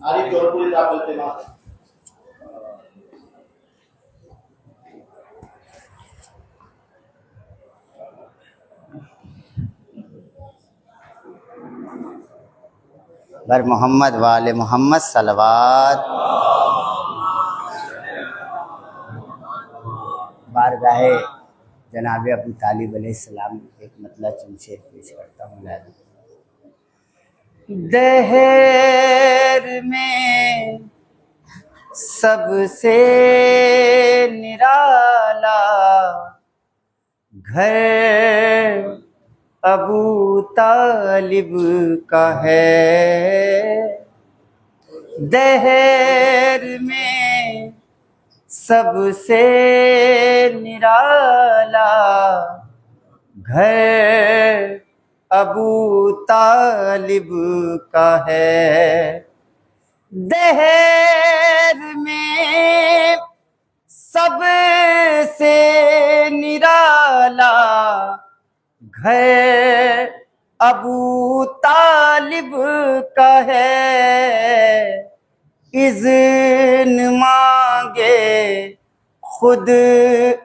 नारी चोरपुरी दाखल थे मां बर मोहम्मद वाले मोहम्मद सलवात। बारगाहे जनाब अबू तालिब अलैहिस्सलाम एक मतलब चमशेर पेश करता हूँ। दहर में सबसे निराला घर अबू तालिब का है। दहर में सबसे निराला घर अबू तालिब का है। दहर में सबसे निराला घर अबू तालिब का है। इज़्न मांगे खुद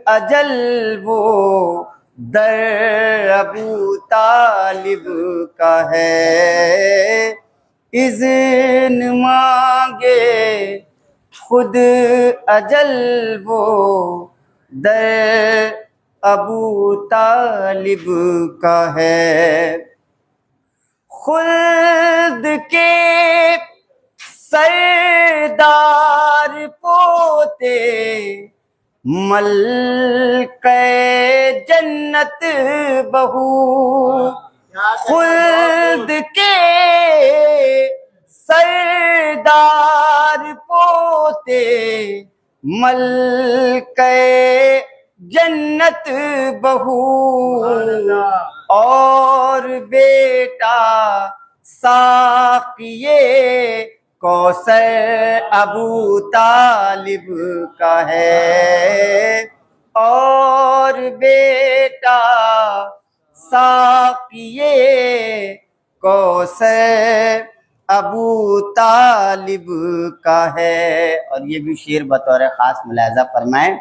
अजल वो दर अबू तालिब का है। इज़्न मांगे खुद अजल वो दर अबू तालिब का है। खुल्द के सरदार पोते मलके जन्नत बहू। खुल्द के सरदार पोते मलके जन्नत बहू। और बेटा साकिये कौसर अबू तालिब का है। और बेटा साकिये कौसर अबू तालिब का है। और ये भी शेर बतौर खास मुलाजा फरमाएं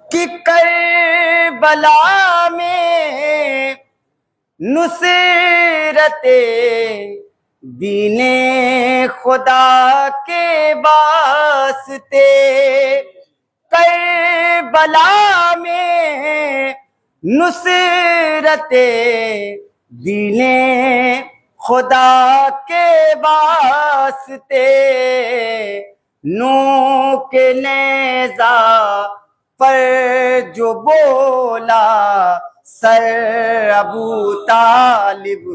कि करबला में नुसरते दीने खुदा के वास्ते। करबला में नुसरते दीने खुदा के वास्ते। नू के नेज़ा पर जो बोला सर अबू तालिब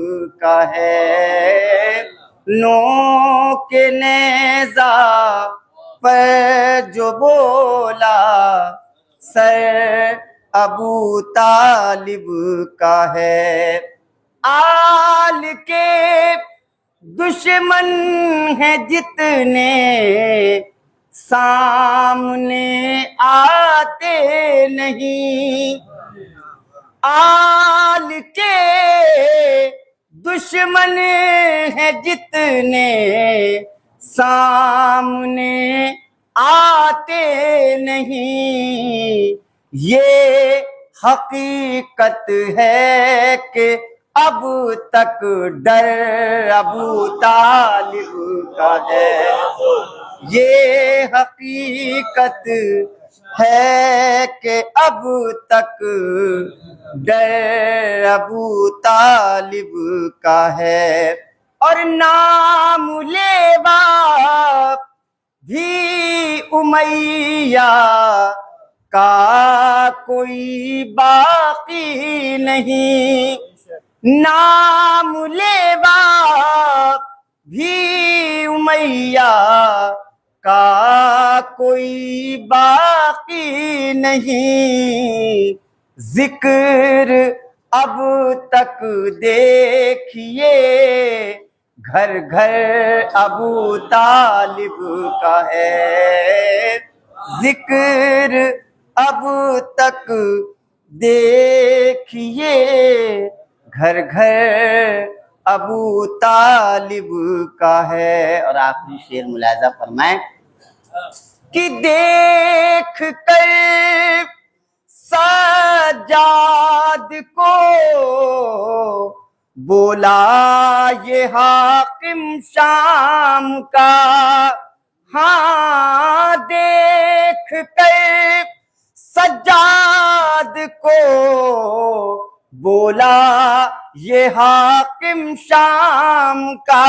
का है। नो के नेज़ा पर जो बोला सर अबू तालिब का है। आल के दुश्मन हैं जितने सामने आते नहीं। आल के दुश्मन हैं जितने सामने आते नहीं। ये हकीकत है कि अब तक डर अबू तालिब का है। ये हकीकत है कि अब तक डर अबू तालिब का है। और नाम लेवा भी उमैया का कोई बाकी नहीं। नाम लेवा भी उमैया का कोई बाकी नहीं। जिक्र अब तक देखिए घर घर अबू तालिब का है। जिक्र अब तक देखिए घर घर अबू तालिब का है। और आखिरी शेर मुलाजा फरमाएं कि देख कर सज्जाद को बोला ये हाकिम शाम का, हाँ देख कर सज्जाद को, बोला ये हाकिम शाम का,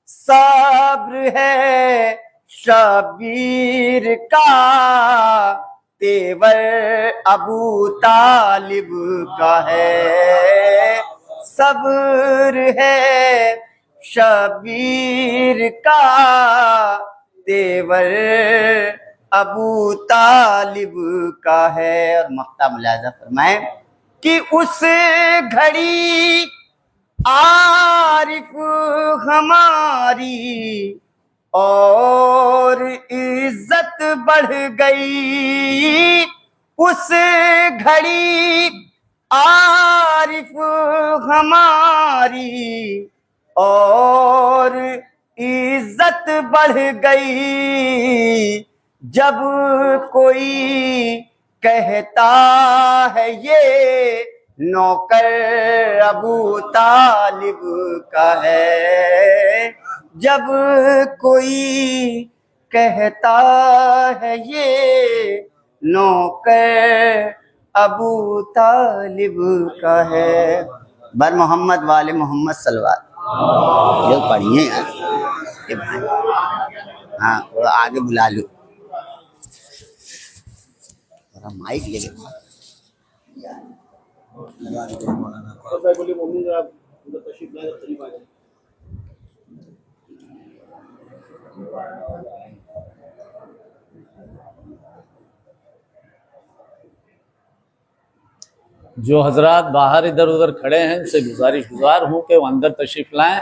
सब्र है शबीर का, तेवर अबू तालिब का है, सब्र है शबीर का, तेवर अबू तालिब का है। और मक्ता मुलाजा फरमाए कि उस घड़ी आरिफ हमारी और इज्जत बढ़ गई, उस घड़ी आरिफ हमारी और इज्जत बढ़ गई, जब कोई कहता है ये नौकर अबू तालिब का है, जब कोई कहता है ये नौकर अबू तालिब का है। बर मोहम्मद वाले मोहम्मद सलवार जो पढ़िए यार, हाँ थोड़ा आगे बुला लो, थोड़ा माइक ले लो। जो हजरात बाहर इधर उधर खड़े हैं उनसे गुजारिश हूँ कि वो अंदर तशरीफ लाएं,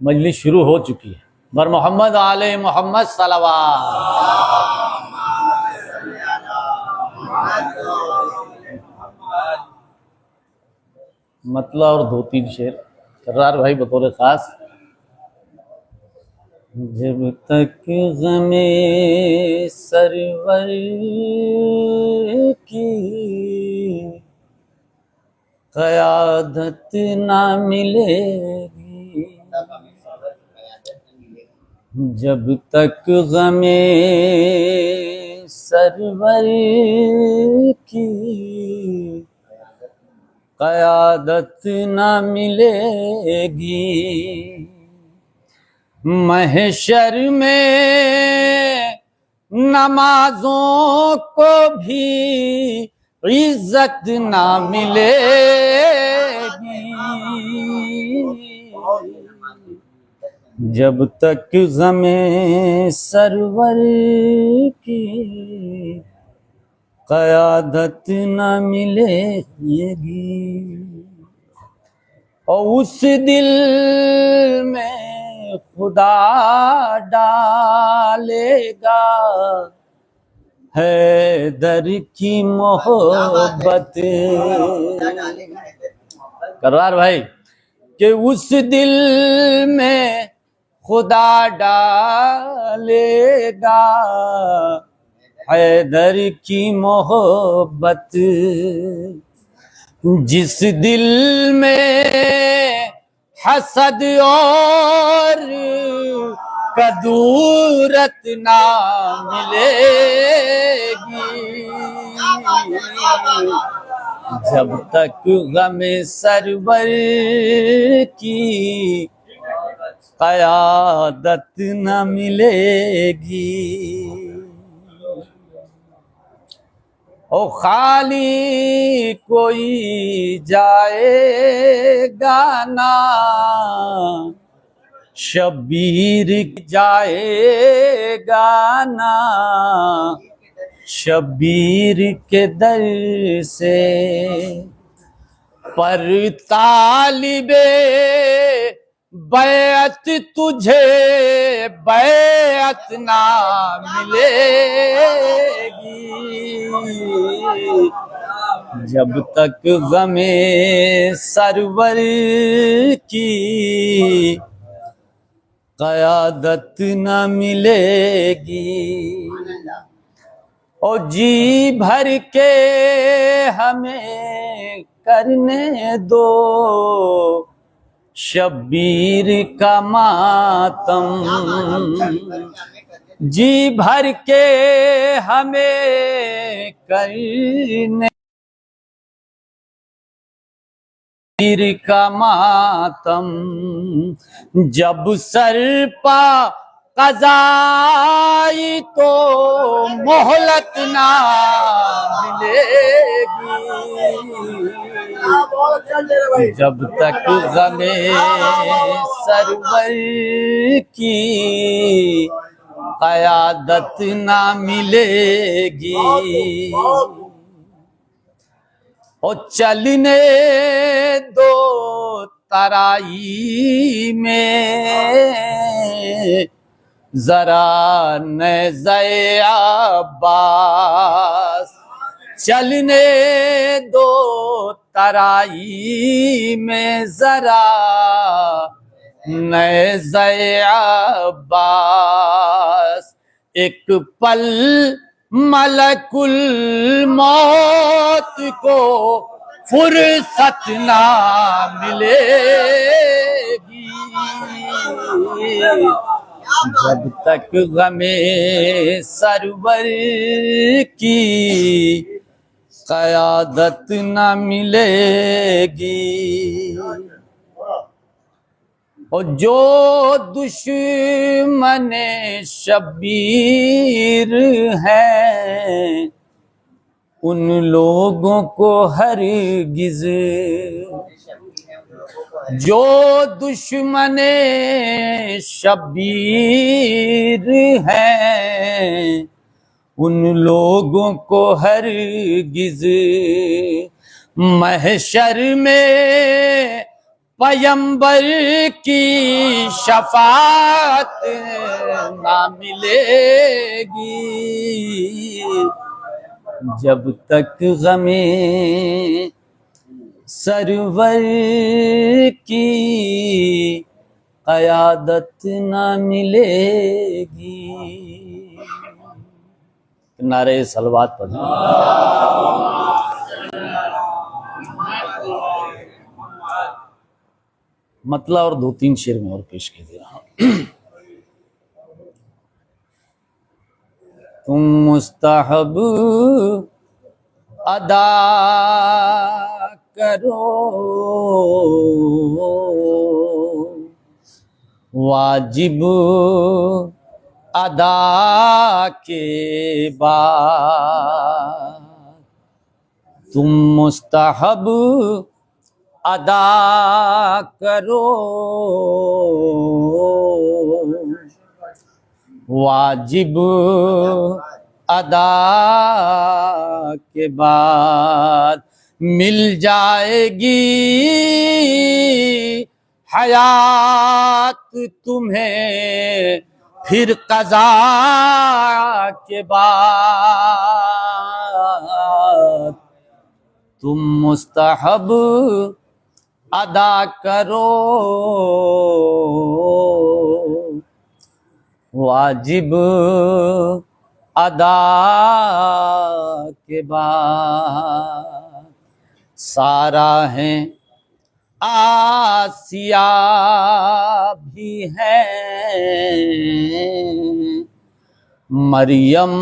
मजलिस शुरू हो चुकी है। बर मोहम्मद आले मोहम्मद सलवात। मतलब और 2-3 शेर करार भाई बतौर खास। जब तक ग़मे सरवर की क़यादत ना मिलेगी, जब तक ग़मे सरवर की क़यादत ना मिलेगी, महशर में नमाजों को भी इज्जत ना मिलेगी, जब तक ग़मे सरवर की क़यादत ना मिलेगी। और उस दिल में खुदा डालेगा हैदर की मोहब्बत। करार भाई कि उस दिल में खुदा डालेगा हैदर की मोहब्बत, जिस दिल में हसद और कदूरत ना मिलेगी, जब तक ग़मे सरवर की क़यादत न मिलेगी। ओ खाली कोई जाएगा ना, शबीर जाएगा ना, शबीर के दर से, पर तालिबे बैअत तुझे बैअत ना मिलेगी, जब तक ग़मे सरवर की क़यादत न मिलेगी। और जी भर के हमें करने दो शब्बीर का मातम, जी भर के हमें करने शब्बीर का मातम, जब सर पा कज़ाई तो मोहलत ना मिलेगी, जब तक गमे सरवर की क़यादत ना मिलेगी। ओ चलने दो तराई में जरा नेज़े अब्बास, चलने दो तराई में जरा नेज़े अब्बास, एक पल मलकुल मौत को फुर्सत ना मिलेगी, जब तक गमे सरवर की क़यादत ना मिलेगी। और जो दुश्मने शब्बीर हैं उन लोगों को हरगिज़, जो दुश्मने शब्बीर हैं उन लोगों को हरगिज़ महशर में पैगंबर की शफाअत ना मिलेगी, जब तक गमे सरवर की क़यादत ना मिलेगी। नारे सलवात पढ़ें। मतलब और 2-3 शेर में और पेश कीजिए। तुम मुस्तहब अदा करो वाजिब अदा के बाद, तुम मुस्तहब अदा करो वाजिब अदा के बाद मिल जाएगी हयात तुम्हें फिर क़ज़ा के बाद, तुम मुस्तहब अदा करो वाजिब अदा के बाद, सारा है आसिया भी है मरियम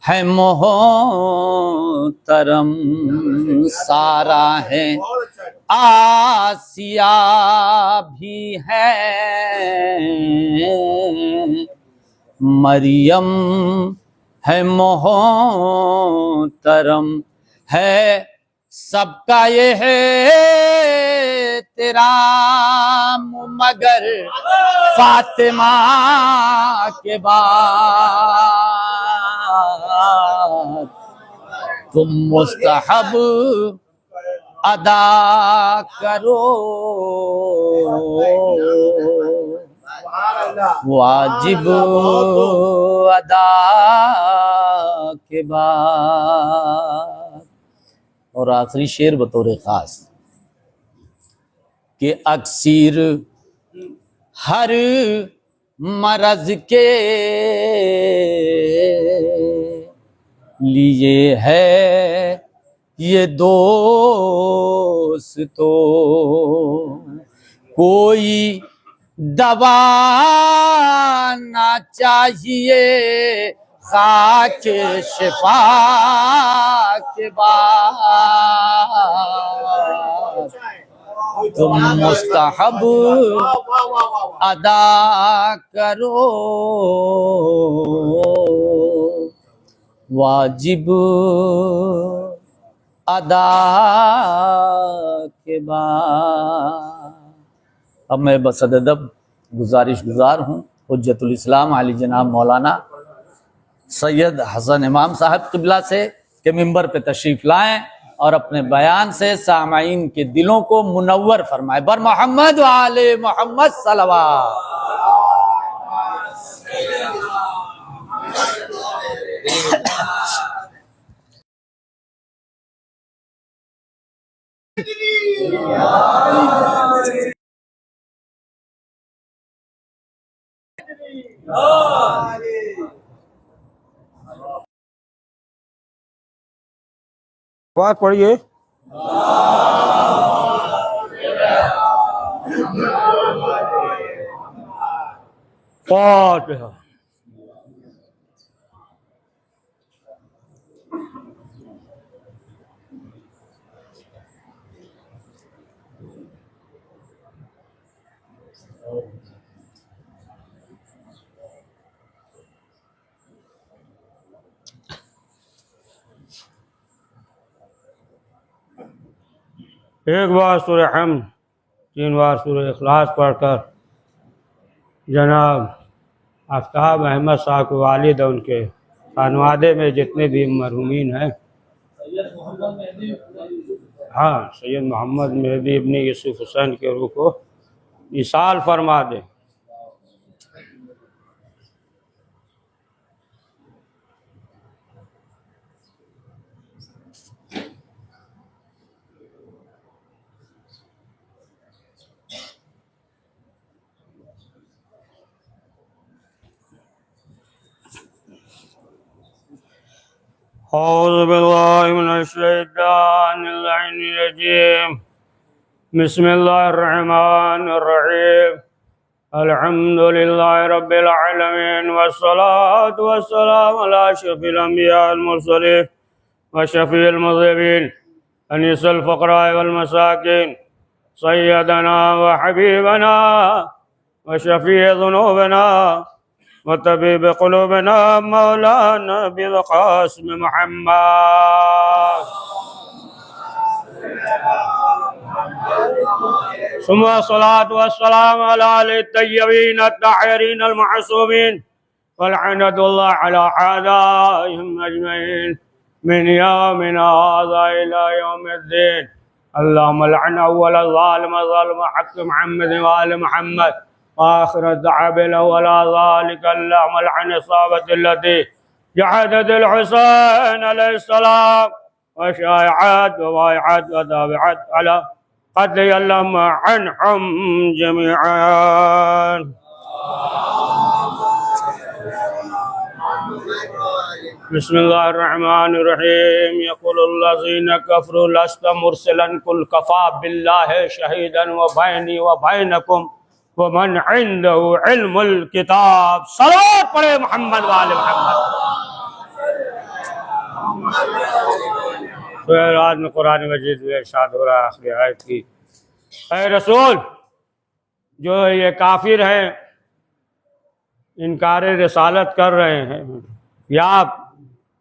है मोहतरम, सारा है आसिया भी है मरियम है मोहतरम, है सबका ये है तेरा मगर फातिमा के बाद, तुम मुस्तहब अदा करो वाजिब अदा के बाद। और आखिरी शेर बतौर खास कि अक्सीर हर मरज के लिए है ये दोस्तों कोई दवा ना चाहिए खाके शिफा के बाद तुम मुस्तहब अदा करो वाजिब अदा के बाद। अब मैं बसदब गुजारिश गुजार हूँ हुज्जतुल इस्लाम आली जनाब मौलाना सैयद हसन इमाम साहब क़िबला से कि मिंबर पे तशरीफ़ लाएं और अपने बयान से सामाईन के दिलों को मुनव्वर फरमाए। बर मोहम्मद व आले मोहम्मद सलवात। बात पढ़िए। फातिहा। एक बार सूरह हमद, 3 बार सूरह इखलास पढ़कर जनाब आफ्ताब अहमद साहब के वालिद और उनके खानवादे में जितने भी मरहूमीन हैं, हाँ, सैयद मोहम्मद मेहदी इब्न यूसुफ हुसैन के रूह को इसाल फरमा दें। औज़ु बिल्लाहि मिनश शैतानिर रजीम। बिस्मिल्लाहिर्रहमानिर्रहीम। अल्हम्दुलिल्लाहि रब्बिल आलमीन वस्सलातु वस्सलामु अला अशरफिल अंबिया वल मुरसलीन व शफीइल मुज़निबीन अनीसल फ़क़राए वल मसाकीन सय्यदना व हबीबना व शफीइ ज़ुनूबना व तबीब क़ुलूबना मौलाना बिल क़ासिम मुहम्मद सुम्मा सलातु वस्सलामु अला अल-तय्यबीन अत-ताहिरीन अल-मअसूमीन वलअनतुल्लाहि अला आदाइहिम अजमईन मिन यौमिना हाज़ा इला यौमिद्दीन। अल्लाहुम्मा लअन अव्वल ज़ालिम ज़ालिम हक़ मुहम्मद व आले मुहम्मद आखिर दअवाना वला ज़ालिका अल्लाहुम्मा लअन इसाबतल्लती जहदत अल-हुसैन अलैहिस्सलाम व शायअत व वायअत व ताबिअत अला क़त्ल अल्लाहुम्मा अन्हुम जमीअन। बिस्मिल्लाहिर्रहमानिर्रहीम। यक़ूलुल्लज़ीना कफ़रू लस्त मुरसिलन कुल कफ़ा बिल्लाहि शहीदन व बैनी व बैनकुम व मन इंदहु इल्मुल किताब। सलात पढ़े मोहम्मद व आले मोहम्मद। तो रात में कुरान मजीद में इरशाद हो रहा है आखिरी आयत की, ऐ रसूल, जो ये काफिर हैं इनकार रिसालत कर रहे हैं, या आप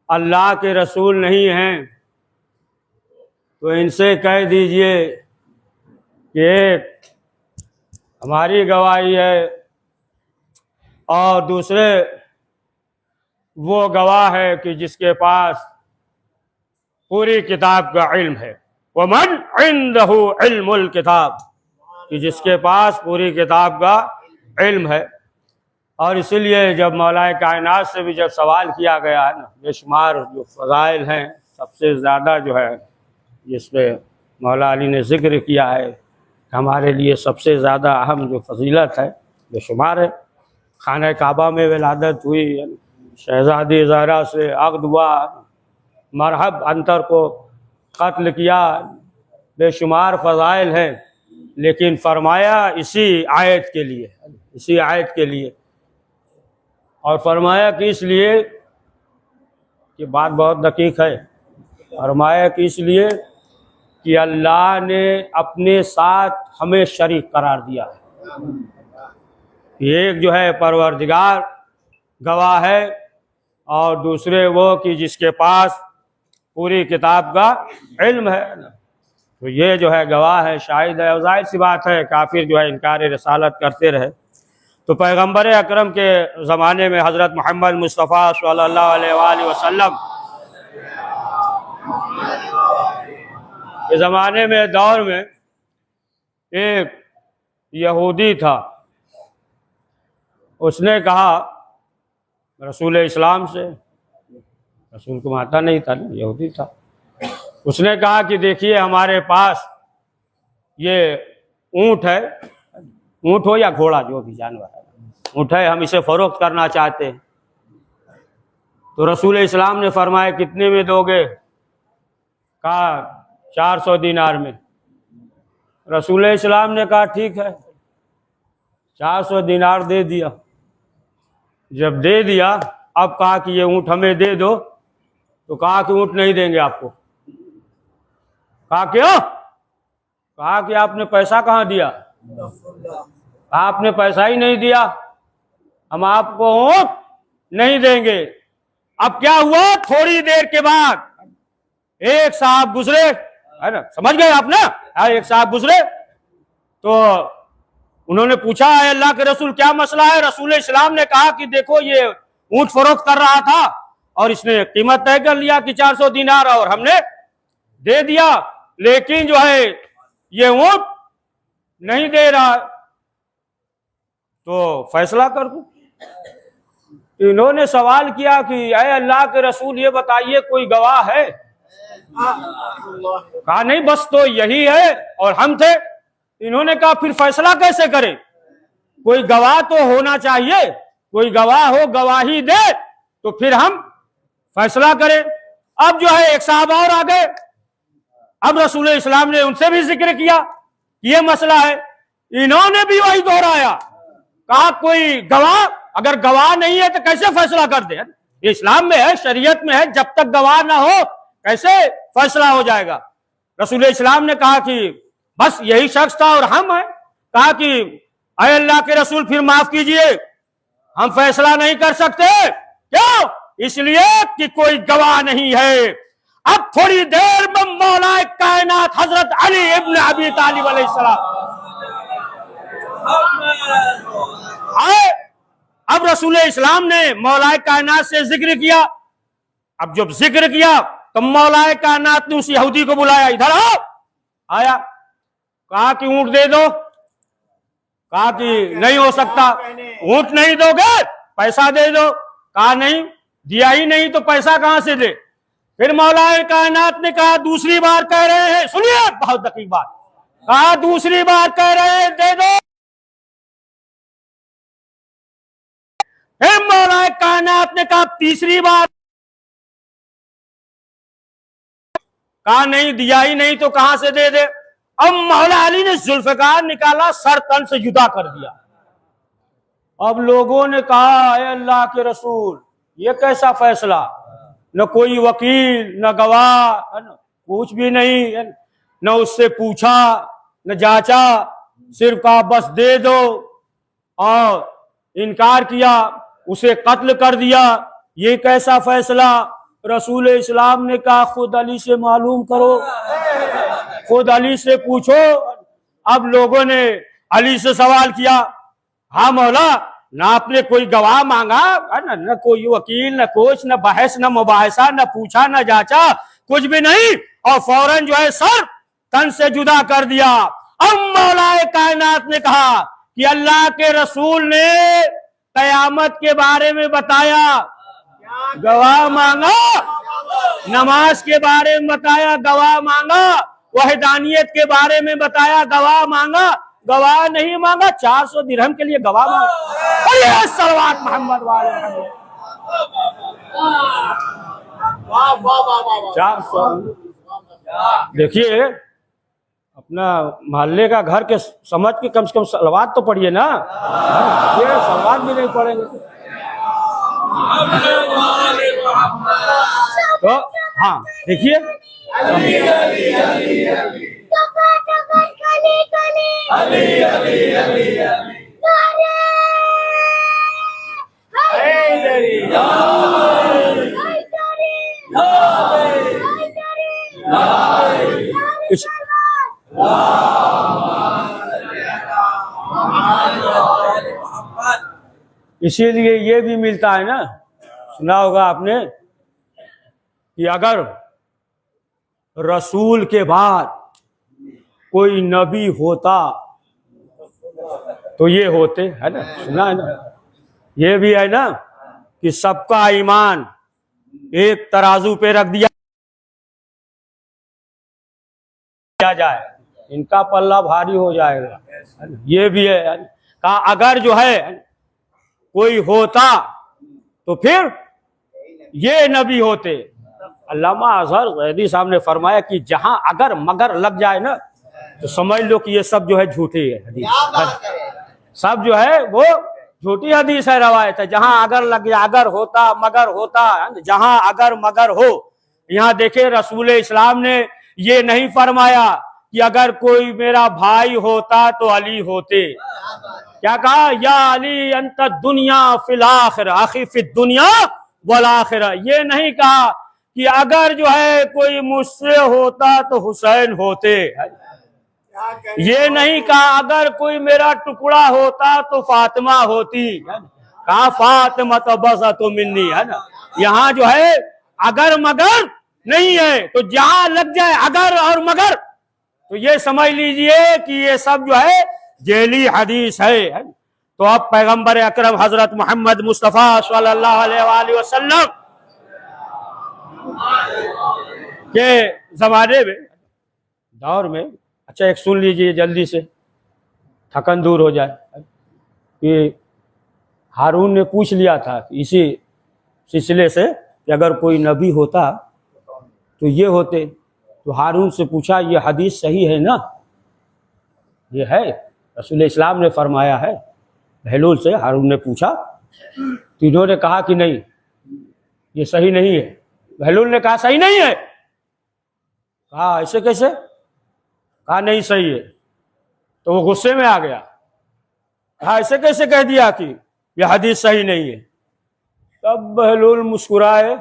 अल्लाह के रसूल नहीं हैं, तो इनसे कह दीजिए कि हमारी गवाही है और दूसरे वो गवाह है कि जिसके पास पूरी किताब का इल्म है। वमन इंदहु इल्मुल किताब, कि जिसके पास पूरी किताब का इल्म है। और इसीलिए जब मौलाए कायनात से भी जब सवाल किया गया है ना, बेशुमार जो फ़ज़ाइल हैं, सबसे ज़्यादा जो है जिसमें मौला अली ने ज़िक्र किया है हमारे लिए सबसे ज़्यादा अहम जो फजीलत है बेशुमार है, खाना काबा में विलादत हुई, शहज़ादी ज़हरा से अक़द हुआ, मरहब अंतर को कत्ल किया, बेशुमार फ़ज़ाइल हैं, लेकिन फरमाया इसी आयत के लिए, इसी आयत के लिए। और फरमाया कि इसलिए, कि बात बहुत दकीक है, फरमाया कि इसलिए कि अल्लाह ने अपने साथ हमें शरीक करार दिया है। एक जो है परवरदिगार गवाह है, और दूसरे वो कि जिसके पास पूरी किताब का इल्म है। तो ये जो है गवाह है, शाहिद है। और जाहिर सी बात है काफिर जो है इनकार रिसालत करते रहे। तो पैगंबर अकरम के ज़माने में हज़रत मोहम्मद मुस्तफ़ा सल्लल्लाहु अलैहि वसल्लम के ज़माने में, दौर में एक यहूदी था। उसने कहा रसूल इस्लाम से, रसूल को मानता नहीं था, यहूदी था। उसने कहा कि देखिए हमारे पास ये ऊँट है, ऊँट हो या घोड़ा, जो भी जानवर है, ऊँट है, हम इसे फ़रोख्त करना चाहते हैं। तो रसूल इस्लाम ने फरमाया कितने में दोगे? कहा 400 दिनार में। रसूल इस्लाम ने कहा ठीक है, 400 दिनार दे दिया। जब दे दिया, अब कहा कि ये ऊँट हमें दे दो, तो कहा कि ऊँट नहीं देंगे आपको। कहा क्यों? कहा कि आपने पैसा कहाँ दिया? आपने पैसा ही नहीं दिया, हम आपको ऊँट नहीं देंगे। अब क्या हुआ? थोड़ी देर के बाद एक साहब गुजरे, है ना, समझ गए आप ना? एक साहब गुजरे तो उन्होंने पूछा है अल्लाह के रसूल क्या मसला है? रसूल इस्लाम ने कहा कि देखो ये ऊँट फरोख्त कर रहा था और इसने कीमत तय कर लिया कि 400 दिनार, और हमने दे दिया, लेकिन जो है ये ऊँट नहीं दे रहा, तो फैसला कर दो। इन्होंने सवाल किया कि अय अल्लाह के रसूल ये बताइए कोई गवाह है? कहा नहीं, बस तो यही है और हम थे। इन्होंने कहा फिर फैसला कैसे करें? कोई गवाह तो होना चाहिए, कोई गवाह हो, गवाही दे तो फिर हम फैसला करें। अब जो है एक साहब और आ गए। अब रसूल इस्लाम ने उनसे भी जिक्र किया, ये मसला है। इन्होंने भी वही दोहराया, कहा कोई गवाह, अगर गवाह नहीं है तो कैसे फैसला कर दे? ये इस्लाम में है, शरीयत में है, जब तक गवाह ना हो कैसे फैसला हो जाएगा? रसूल इस्लाम ने कहा कि बस यही शख्स था और हम हैं। कहा कि अय अल्लाह के रसूल फिर माफ कीजिए, हम फैसला नहीं कर सकते। क्यों? इसलिए कि कोई गवाह नहीं है। अब थोड़ी देर में मौला कायनात हजरत अली इब्न अबी तालिब अलैहिस्सलाम आए। अब रसूल इस्लाम ने मौला कायनात से जिक्र किया। अब जब जिक्र किया तो मौला कायनात ने उस यहूदी को बुलाया, इधर आओ। आया, कहा कि ऊँट दे दो। कहा कि नहीं हो सकता, ऊँट नहीं दोगे पैसा दे दो। कहा नहीं, दिया ही नहीं तो पैसा कहां से दे? फिर मौला कायनात ने कहा दूसरी बार कह रहे हैं, सुनिए बहुत दकीक बात, कहा दूसरी बार कह रहे हैं दे दो। फिर मौला कायनात ने कहा तीसरी बार, कहा नहीं, दिया ही नहीं तो कहां से दे दे? अब मौला अली ने जुल्फकार निकाला, सर तन से जुदा कर दिया। अब लोगों ने कहा ए अल्लाह के रसूल ये कैसा फैसला? न कोई वकील, न गवाह, कुछ भी नहीं, न उससे पूछा न जांचा, सिर्फ कहा बस दे दो और इनकार किया, उसे कत्ल कर दिया। ये कैसा फैसला? रसूल इस्लाम ने कहा खुद अली से मालूम करो, खुद अली से पूछो। अब लोगों ने अली से सवाल किया, हाँ मौला, ना आपने कोई गवाह मांगा, न कोई वकील, न कुछ, न बहस, न मुबाहिसा, न पूछा, न जांचा, कुछ भी नहीं, और फौरन जो है सर तन से जुदा कर दिया। अब मौलाए कायनात ने कहा कि अल्लाह के रसूल ने कयामत के बारे में बताया, गवाह मांगा, नमाज के बारे में बताया, गवाह मांगा, वहदानियत के बारे में बताया, गवाह मांगा, गवाह नहीं मांगा, 400 दिरहम के लिए गवाह मांगा। सलवात मोहम्मद वाले 400 देखिए अपना मोहल्ले का घर के समझ के कम से कम सलवात तो पढ़िए ना, ये सलवात भी नहीं पढ़ेंगे तो हाँ देखिए इस- इसीलिए ये भी मिलता है ना, सुना होगा आपने कि अगर रसूल के बाद कोई नबी होता तो ये होते, है ना, सुना है ना। ये भी है ना कि सबका ईमान एक तराजू पे रख दिया जाए, इनका पल्ला भारी हो जाएगा, है ना? ये भी है कहा अगर जो है कोई होता तो फिर ये नबी होते। अल्लामा अजहर ज़ैदी साहब ने फरमाया कि जहां अगर मगर लग जाए ना तो समझ लो कि ये सब जो है झूठी है हदीस, सब जो है वो झूठी हदीस है, रवायत है। जहां अगर लग जाए, अगर होता मगर होता, जहां अगर मगर हो। यहाँ देखे रसूल इस्लाम ने ये नहीं फरमाया कि अगर कोई मेरा भाई होता तो अली होते। क्या कहा? या अली अंत दुनिया फिल आखिर आखिर फिद दुनिया वल आखिरा। ये नहीं कहा कि अगर जो है कोई मुझसे होता तो हुसैन होते। ये नहीं कहा अगर कोई मेरा टुकड़ा होता तो फातिमा होती। कहा फातिमा तो बस तो मिन्नी, है ना। यहाँ जो है अगर मगर नहीं है, तो जहां लग जाए अगर और मगर तो ये समझ लीजिए कि ये सब जो है जेली हदीस है। तो अब पैगंबर अकरम हजरत मोहम्मद मुस्तफ़ा सल्लल्लाहु अलैहि वसल्लम के जमाने में, दौर में, अच्छा एक सुन लीजिए जल्दी से, थकन दूर हो जाए, कि हारून ने पूछ लिया था इसी सिलसिले से कि अगर कोई नबी होता तो ये होते। तो हारून से पूछा ये हदीस सही है ना? ये है, रसूल इस्लाम ने फरमाया है। बहलूल से हारून ने पूछा, तो इन्होंने कहा कि नहीं ये सही नहीं है। बहलूल ने कहा सही नहीं है। कहा ऐसे कैसे? कहा नहीं सही है। तो वो गुस्से में आ गया, कहा ऐसे कैसे कह दिया कि यह हदीस सही नहीं है? तब बहलूल मुस्कुराए,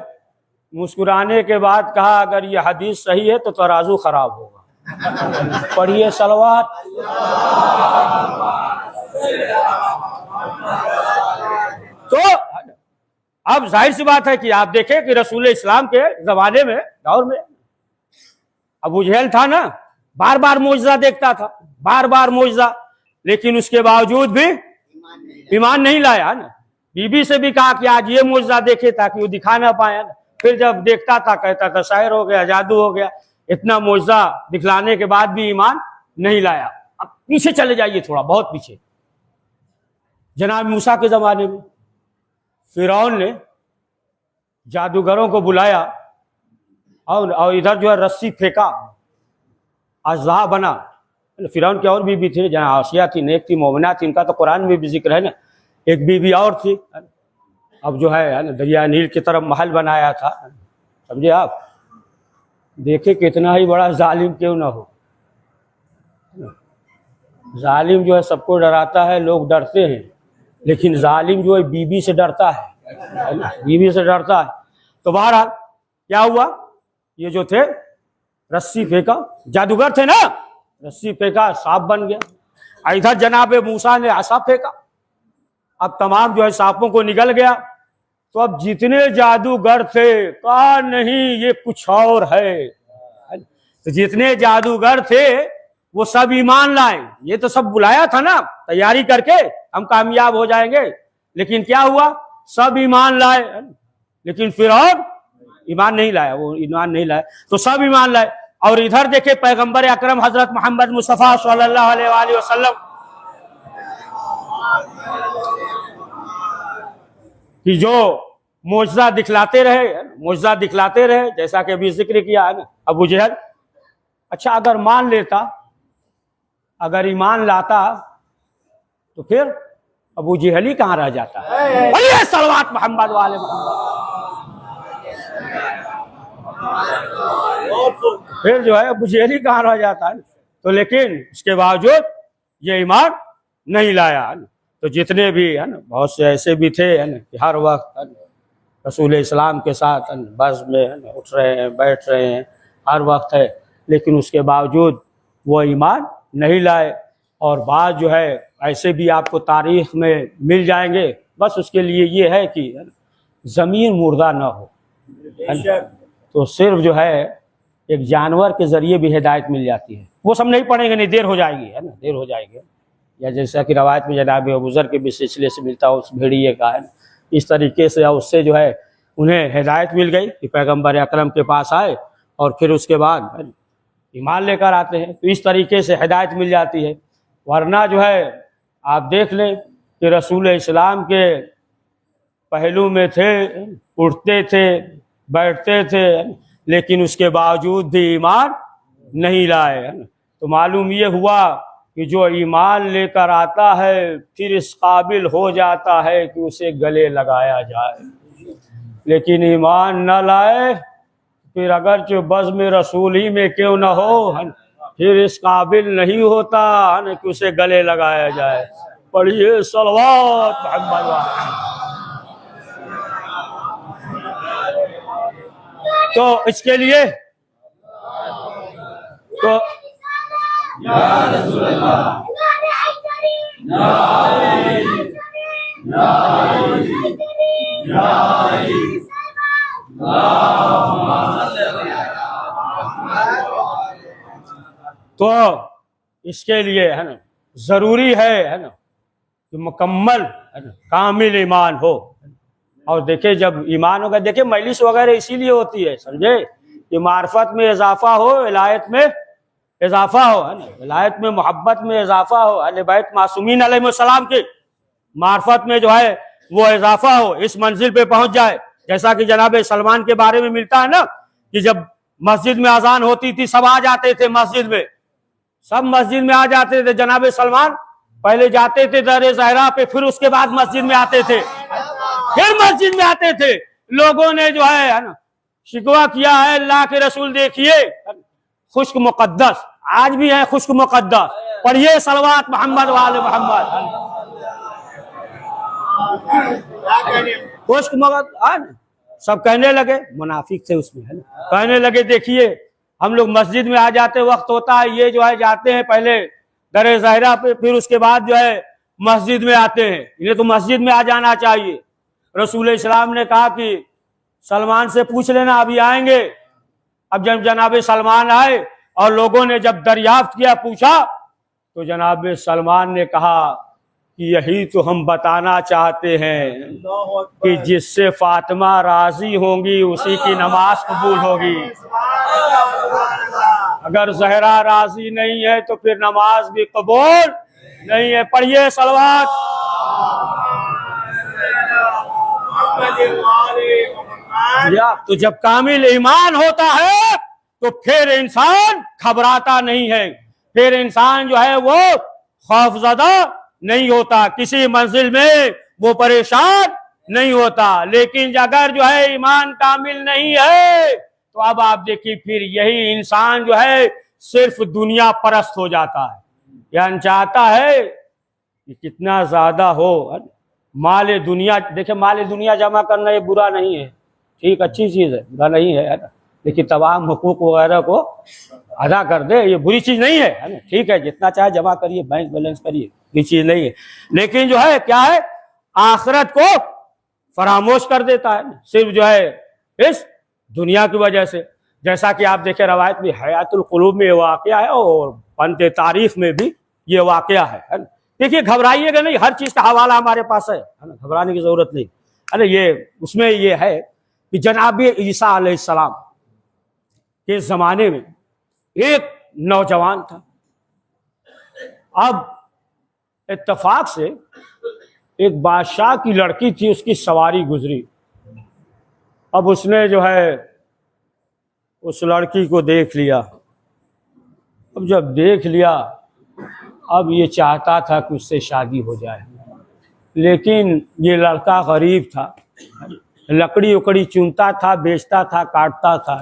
मुस्कुराने के बाद कहा अगर यह हदीस सही है तो तराजू खराब होगा। पढ़िए सलवात। तो अब जाहिर सी बात है कि आप देखें कि रसूल इस्लाम के जमाने में, दौर में, अबू जहल था ना, बार बार मुजज़ा देखता था, बार बार मुजज़ा, लेकिन उसके बावजूद भी ईमान नहीं लाया ना। बीबी से भी कहा कि आज ये मुजज़ा देखे ताकि वो दिखा ना पाया ना। फिर जब देखता था कहता था शायर हो गया, जादू हो गया। इतना मुजज़ा दिखलाने के बाद भी ईमान नहीं लाया। अब पीछे चले जाइए थोड़ा, बहुत पीछे, जनाब मूसा के जमाने में फिरौन ने जादूगरों को बुलाया और इधर जो है रस्सी फेंका, अज़हा बना। फिरौन के और बीबी थी, जहाँ आसिया थी, नेक थी, मोमिना थी, इनका तो कुरान में भी जिक्र है ना। एक बीबी और थी, अब जो है ना दरिया नील की तरफ महल बनाया था, समझे आप। देखे कितना ही बड़ा जालिम क्यों ना हो, जालिम जो है सबको डराता है, लोग डरते हैं, लेकिन जालिम जो है बीबी से डरता है, बीबी से डरता है। तो बहरहाल क्या हुआ, ये जो थे रस्सी फेंका, जादूगर थे ना, रस्सी फेंका, सांप बन गया। इधर जनाब मूसा ने आसा फेंका, अब तमाम जो है सांपों को निगल गया। तो अब जितने जादूगर थे कहा नहीं ये कुछ और है। तो जितने जादूगर थे वो सब ईमान लाए। ये तो सब बुलाया था ना तैयारी करके, हम कामयाब हो जाएंगे, लेकिन क्या हुआ, सब ईमान लाए, लेकिन फिरौन ईमान नहीं लाया, वो ईमान नहीं लाया। तो सब ईमान लाए। और इधर देखे पैगंबर अकरम हजरत मोहम्मद मुस्तफ़ा सल्लल्लाहु अलैहि वसल्लम कि जो मुजज़ा दिखलाते रहे, मुजज़ा दिखलाते रहे, जैसा कि अभी जिक्र किया है ना, अबू जहल अच्छा अगर मान लेता, अगर ईमान लाता, तो फिर अबू जहली कहाँ रह जाता है? बोलिए सलवात मोहम्मद वाले मोहम्मद। फिर जो है अबू जहली कहाँ रह जाता है? तो लेकिन उसके बावजूद ये ईमान नहीं लाया है। तो जितने भी है ना, बहुत से ऐसे भी थे है ना कि हर वक्त रसूल इस्लाम के साथ बस में है ना उठ रहे हैं, बैठ रहे हैं, हर वक्त है, लेकिन उसके बावजूद वो ईमान नहीं लाए। और बाद जो है ऐसे भी आपको तारीख में मिल जाएंगे, बस उसके लिए ये है कि ज़मीन मुर्दा ना हो, तो सिर्फ जो है एक जानवर के ज़रिए भी हिदायत मिल जाती है। वो सब नहीं पढ़ेंगे, नहीं देर हो जाएगी है ना, देर हो जाएगी। या जैसा कि रवायत में जनाब अबूज़र के भी सिलसिले से मिलता है उस भेड़िए का है, इस तरीके से उससे जो है उन्हें हिदायत मिल गई कि पैगम्बर अकरम के पास आए और फिर उसके बाद ईमान लेकर आते हैं, तो इस तरीके से हिदायत मिल जाती है। वरना जो है आप देख लें कि रसूल इस्लाम के पहलू में थे, उठते थे, बैठते थे, लेकिन उसके बावजूद भी ईमान नहीं लाए। तो मालूम ये हुआ कि जो ईमान लेकर आता है फिर इस काबिल हो जाता है कि उसे गले लगाया जाए, लेकिन ईमान न लाए फिर अगर जो बज़्म रसूल ही में क्यों न हो, फिर इस काबिल नहीं होता है कि उसे गले लगाया जाए। पढ़िए सलवात मोहम्मद। तो इसके लिए तो इसके लिए है ना जरूरी है ना कि मुकम्मल है ना कामिल ईमान हो। और देखिए जब ईमान होगा, देखिए मजलिस वगैरह इसीलिए होती है, समझे, कि मार्फत में इजाफा हो, विलायत में इजाफा हो, है ना, विलायत में मोहब्बत में इजाफा हो, अहले बैत मासूमीन अलैहिस्सलाम की मार्फत में जो है वो इजाफा हो, इस मंजिल पे पहुंच जाए। जैसा कि जनाब सलमान के बारे में मिलता है ना कि जब मस्जिद में अजान होती थी सब आ जाते थे मस्जिद में, सब मस्जिद में आ जाते थे। जनाब सलमान पहले जाते थे दर ज़हरा पे, फिर उसके बाद मस्जिद में आते थे, फिर मस्जिद में आते थे। लोगों ने जो है ना शिकवा किया है, अल्लाह के रसूल देखिए खुश्क मुकद्दस, आज भी है खुश्क मुकद्दस, पढ़िए सलवात मोहम्मद वाले मोहम्मद। खुश्क मुकद्दस सब कहने लगे, मुनाफिक थे उसमें है ना, कहने लगे देखिए हम लोग मस्जिद में आ जाते वक्त होता है, ये जो है जाते हैं पहले दर ज़हरा पे, फिर उसके बाद जो है मस्जिद में आते हैं, इन्हें तो मस्जिद में आ जाना चाहिए। रसूल इस्लाम ने कहा कि सलमान से पूछ लेना अभी आएंगे। अब जब जनाब सलमान आए और लोगों ने जब दरियाफ्त किया, पूछा, तो जनाब सलमान ने कहा कि यही तो हम बताना चाहते हैं कि जिससे फातिमा राजी होंगी उसी की नमाज कबूल होगी, अगर जहरा राजी नहीं है तो फिर नमाज भी कबूल नहीं है। पढ़िए सलवात। तो जब कामिल ईमान होता है तो फिर इंसान घबराता नहीं है, फिर इंसान जो है वो खौफजदा नहीं होता, किसी मंजिल में वो परेशान नहीं होता। लेकिन अगर जो है ईमान कामिल नहीं है तो अब आप देखिए फिर यही इंसान जो है सिर्फ दुनिया परस्त हो जाता है, यानी चाहता है कि कितना ज्यादा हो माल दुनिया। देखिए माल दुनिया जमा करना ये बुरा नहीं है, ठीक, अच्छी चीज है, बुरा नहीं है ना, लेकिन तमाम हुकूक वगैरह को अदा कर दे, ये बुरी चीज नहीं है ना, ठीक है, जितना चाहे जमा करिए, बैंक बैलेंस करिए, ये चीज नहीं है। लेकिन जो है क्या है, आखिरत को फरामोश कर देता है ना, सिर्फ जो है इस दुनिया की वजह से। जैसा कि आप देखें रवायत में हयातुल कुलूब में ये वाकया है और पंते तारीख में भी ये वाकया है ना। देखिए घबराइएगा नहीं, हर चीज का हवाला हमारे पास है ना, घबराने की जरूरत नहीं। अरे ये उसमें ये है कि जनाब ईसा अलैहिस्सलाम के जमाने में एक नौजवान था। अब इत्तेफाक से एक बादशाह की लड़की थी, उसकी सवारी गुजरी। अब उसने जो है उस लड़की को देख लिया अब जब देख लिया, अब ये चाहता था कि उससे शादी हो जाए, लेकिन ये लड़का गरीब था, लकड़ी उकड़ी चुनता था, बेचता था, काटता था,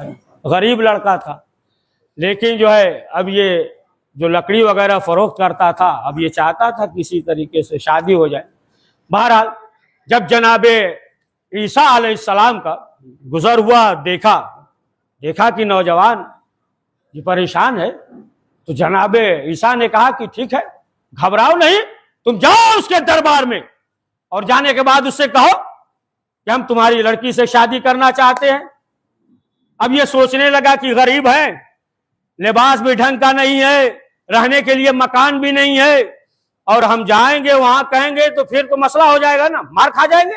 गरीब लड़का था। लेकिन जो है अब ये जो लकड़ी वगैरह फरोख्त करता था, अब ये चाहता था किसी तरीके से शादी हो जाए। बहरहाल जब जनाबे ईसा अलैहिस्सलाम का गुजर हुआ, देखा कि नौजवान ये परेशान है, तो जनाबे ईसा ने कहा कि ठीक है, घबराओ नहीं, तुम जाओ उसके दरबार में और जाने के बाद उससे कहो कि हम तुम्हारी लड़की से शादी करना चाहते हैं। अब ये सोचने लगा कि गरीब है, लिबास भी ढंग का नहीं है, रहने के लिए मकान भी नहीं है, और हम जाएंगे वहां कहेंगे तो फिर तो मसला हो जाएगा ना, मार खा जाएंगे।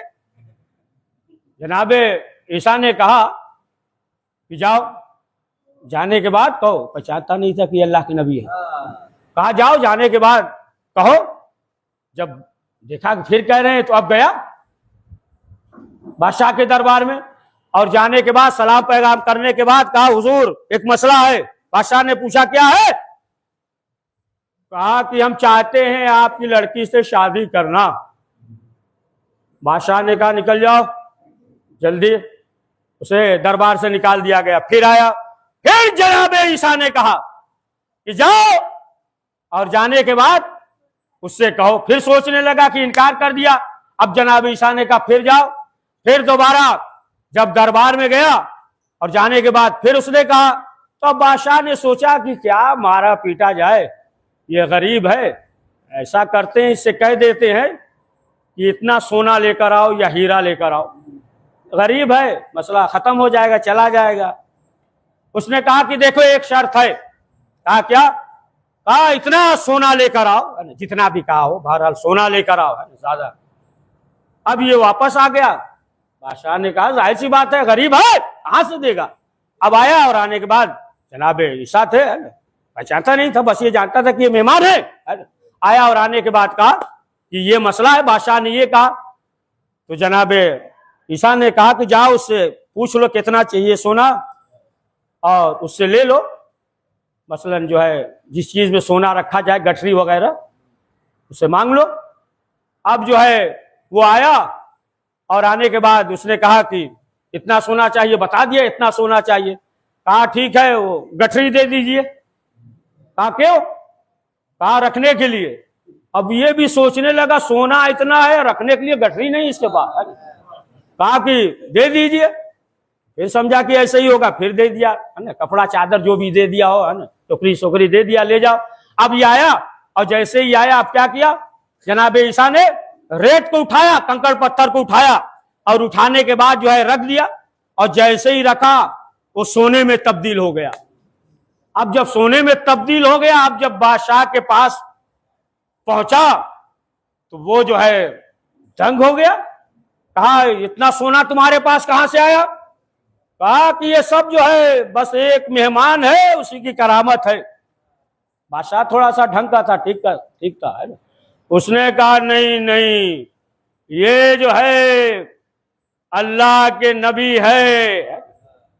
जनाबे ईसा ने कहा कि जाओ, जाने के बाद कहो, पहचानता नहीं था कि अल्लाह के नबी है, कहा जाओ, जाने के बाद कहो। जब देखा कि फिर कह रहे हैं, तो अब गया बादशाह के दरबार में, और जाने के बाद सलाम पैगाम करने के बाद कहा, हुजूर एक मसला है। बादशाह ने पूछा क्या है? कहा कि हम चाहते हैं आपकी लड़की से शादी करना। बादशाह ने कहा निकल जाओ जल्दी, उसे दरबार से निकाल दिया गया। फिर आया, फिर जनाबे ईसा ने कहा कि जाओ, और जाने के बाद उससे कहो। फिर सोचने लगा कि इनकार कर दिया। अब जनाबे ईसा ने कहा फिर जाओ। फिर दोबारा जब दरबार में गया और जाने के बाद फिर उसने कहा, तो बादशाह ने सोचा कि क्या मारा पीटा जाए, ये गरीब है, ऐसा करते हैं इससे कह देते हैं कि इतना सोना लेकर आओ या हीरा लेकर आओ, गरीब है, मसला खत्म हो जाएगा, चला जाएगा। उसने कहा कि देखो एक शर्त है। कहा क्या? कहा इतना सोना लेकर आओ, जितना भी कहा हो, बहरहाल सोना लेकर आओ, ज्यादा। अब ये वापस आ गया। बादशाह ने कहा जाहिर सी बात है, गरीब है, कहां से देगा। अब आया और आने के बाद जनाबे ईसा थे, पहचानता नहीं था, बस ये जानता था कि ये मेहमान है। आया और आने के बाद कहा कि ये मसला है। बादशाह ने ये कहा, तो जनाबे ईसा ने कहा कि जाओ उससे पूछ लो कितना चाहिए सोना, और उससे ले लो। मसलन जो है जिस चीज में सोना रखा जाए, गठरी वगैरह, उससे मांग लो। अब जो है वो आया और आने के बाद उसने कहा कि इतना सोना चाहिए, बता दिया इतना सोना चाहिए। कहा ठीक है, वो गठरी दे दीजिए। कहा क्यों? कहा रखने के लिए। अब ये भी सोचने लगा सोना इतना है, रखने के लिए गठरी नहीं इसके पास। कहा कि दे दीजिए। फिर समझा कि ऐसे ही होगा, फिर दे दिया, है ना, कपड़ा चादर जो भी दे दिया हो, है ना, टोकरी सोकरी दे दिया, ले जाओ। अब ये आया, और जैसे ही आया अब क्या किया, जनाबे ईसा ने रेत को उठाया, कंकड़ पत्थर को उठाया, और उठाने के बाद जो है रख दिया, और जैसे ही रखा वो सोने में तब्दील हो गया। अब जब सोने में तब्दील हो गया, अब जब बादशाह के पास पहुंचा तो वो जो है दंग हो गया। कहा इतना सोना तुम्हारे पास कहां से आया? कहा कि ये सब जो है बस एक मेहमान है, उसी की करामत है। बादशाह थोड़ा सा ढंग का था, ठीक था, है ना। उसने कहा नहीं नहीं, ये जो है अल्लाह के नबी है,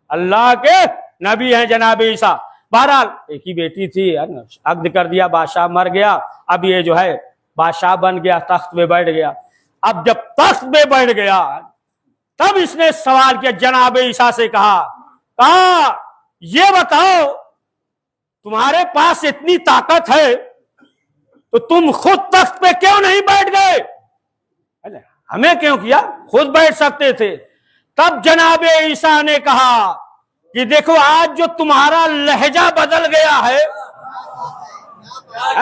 अल्लाह के नबी हैं जनाबे ईसा। बहरहाल एक ही बेटी थी, है ना, अक्द कर दिया, बादशाह मर गया। अब ये जो है बादशाह बन गया, तख्त पे बैठ गया। अब जब तख्त पे बैठ गया तब इसने सवाल किया, जनाबे ईसा से कहा ये बताओ तुम्हारे पास इतनी ताकत है तो तुम खुद तख्त पे क्यों नहीं बैठ गए? हमें क्यों किया, खुद बैठ सकते थे। तब जनाबे ईसा ने कहा कि देखो आज जो तुम्हारा लहजा बदल गया है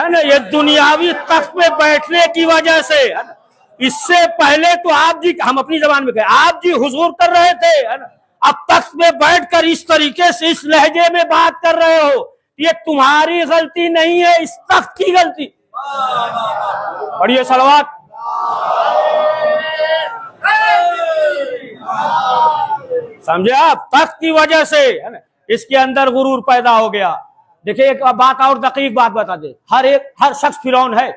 ना, ये दुनियावी तख्त पे बैठने की वजह से, है ना। इससे पहले तो आप जी, हम अपनी जबान में कहे, आप जी हुजूर कर रहे थे, है ना, अब तख्त में बैठकर इस तरीके से इस लहजे में बात कर रहे हो, ये तुम्हारी गलती नहीं है, इस तख्त की गलती। पढ़िए सलवात। समझे आप? तख्त की वजह से, है ना, इसके अंदर गुरूर पैदा हो गया। देखिए एक बात और दकीक बात बता दे, हर शख्स फिरौन है,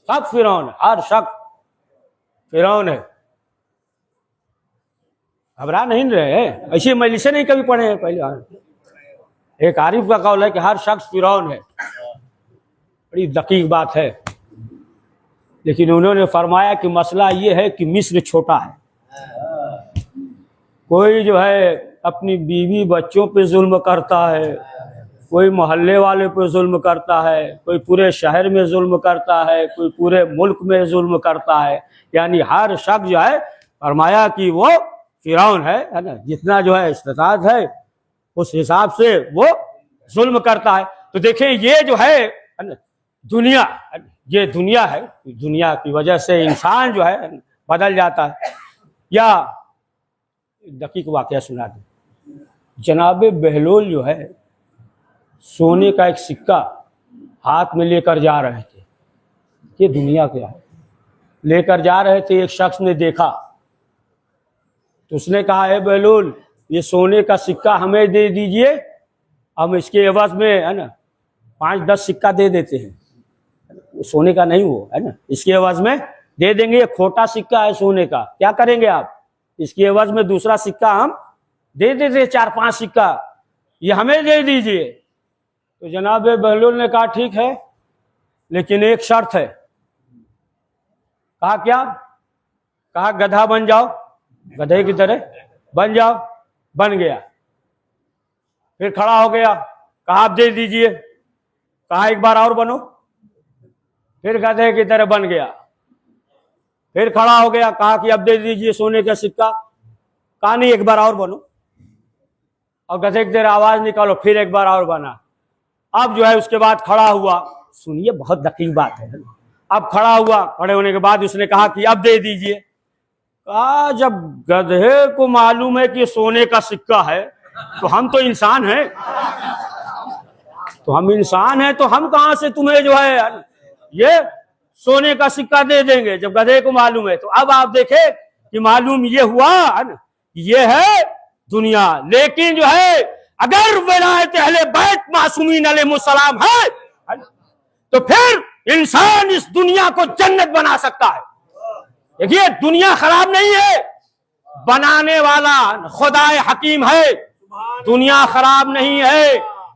सब फिरौन है, हर शख्स फिरौन है। घबरा नहीं रहे, ऐसी मजलिसें नहीं कभी पढ़े हैं पहले। एक आरिफ का कौल है कि हर शख्स फिरौन है। बड़ी दकीक बात है, लेकिन उन्होंने फरमाया कि मसला ये है कि मिस्र छोटा है। कोई जो है अपनी बीवी बच्चों पे जुल्म करता है, कोई मोहल्ले वाले पे जुल्म करता है, कोई पूरे शहर में जुल्म करता है, कोई पूरे मुल्क में जुल्म करता है। यानी हर शख्स जो है फरमाया कि वो फिरौन है ना, जितना जो है इस्तिताअत है उस हिसाब से वो जुल्म करता है। तो देखें ये जो है ना दुनिया, ये दुनिया है, दुनिया की वजह से इंसान जो है बदल जाता है। या दकीक वाकया सुना दें, जनाब बहलोल जो है सोने का एक सिक्का हाथ में लेकर जा रहे थे। ये दुनिया क्या है, लेकर जा रहे थे, एक शख्स ने देखा तो उसने कहा, है बहलोल ये सोने का सिक्का हमें दे दीजिए, हम इसके एवज में है ना 5-10 सिक्का दे देते हैं। सोने का नहीं वो है ना, इसके एवज में दे देंगे। ये खोटा सिक्का है सोने का, क्या करेंगे आप? इसके एवज में दूसरा सिक्का हम दे देते, 4-5 सिक्का, ये हमें दे दीजिए। तो जनाब बहलोल ने कहा ठीक है, लेकिन एक शर्त है। कहा क्या? कहा गधा बन जाओ, गधे की तरह बन जाओ। बन गया, फिर खड़ा हो गया, कहा आप दे दीजिए। कहा एक बार और बनो, फिर गधे की तरह बन गया, फिर खड़ा हो गया, कहा कि अब दे दीजिए सोने का सिक्का। कहा नहीं, एक बार और बनो, और गधे की तरह आवाज निकालो, फिर एक बार और बना। अब जो है उसके बाद खड़ा हुआ, सुनिए बहुत दकीक बात है। अब खड़ा हुआ, खड़े होने के बाद उसने कहा कि अब दे दीजिए। कहा जब गधे को मालूम है कि सोने का सिक्का है तो हम तो इंसान हैं, तो हम इंसान हैं, तो हम कहां से तुम्हें जो है ये सोने का सिक्का दे देंगे जब गधे को मालूम है। तो अब आप देखें कि मालूम ये हुआ ये है दुनिया। लेकिन जो है अगर विलायत अहले बैत मासूमीन अलैहिमुस्सलाम है तो फिर इंसान इस दुनिया को जन्नत बना सकता है। देखिए दुनिया खराब नहीं है, बनाने वाला खुदाए हकीम है। दुनिया खराब नहीं है,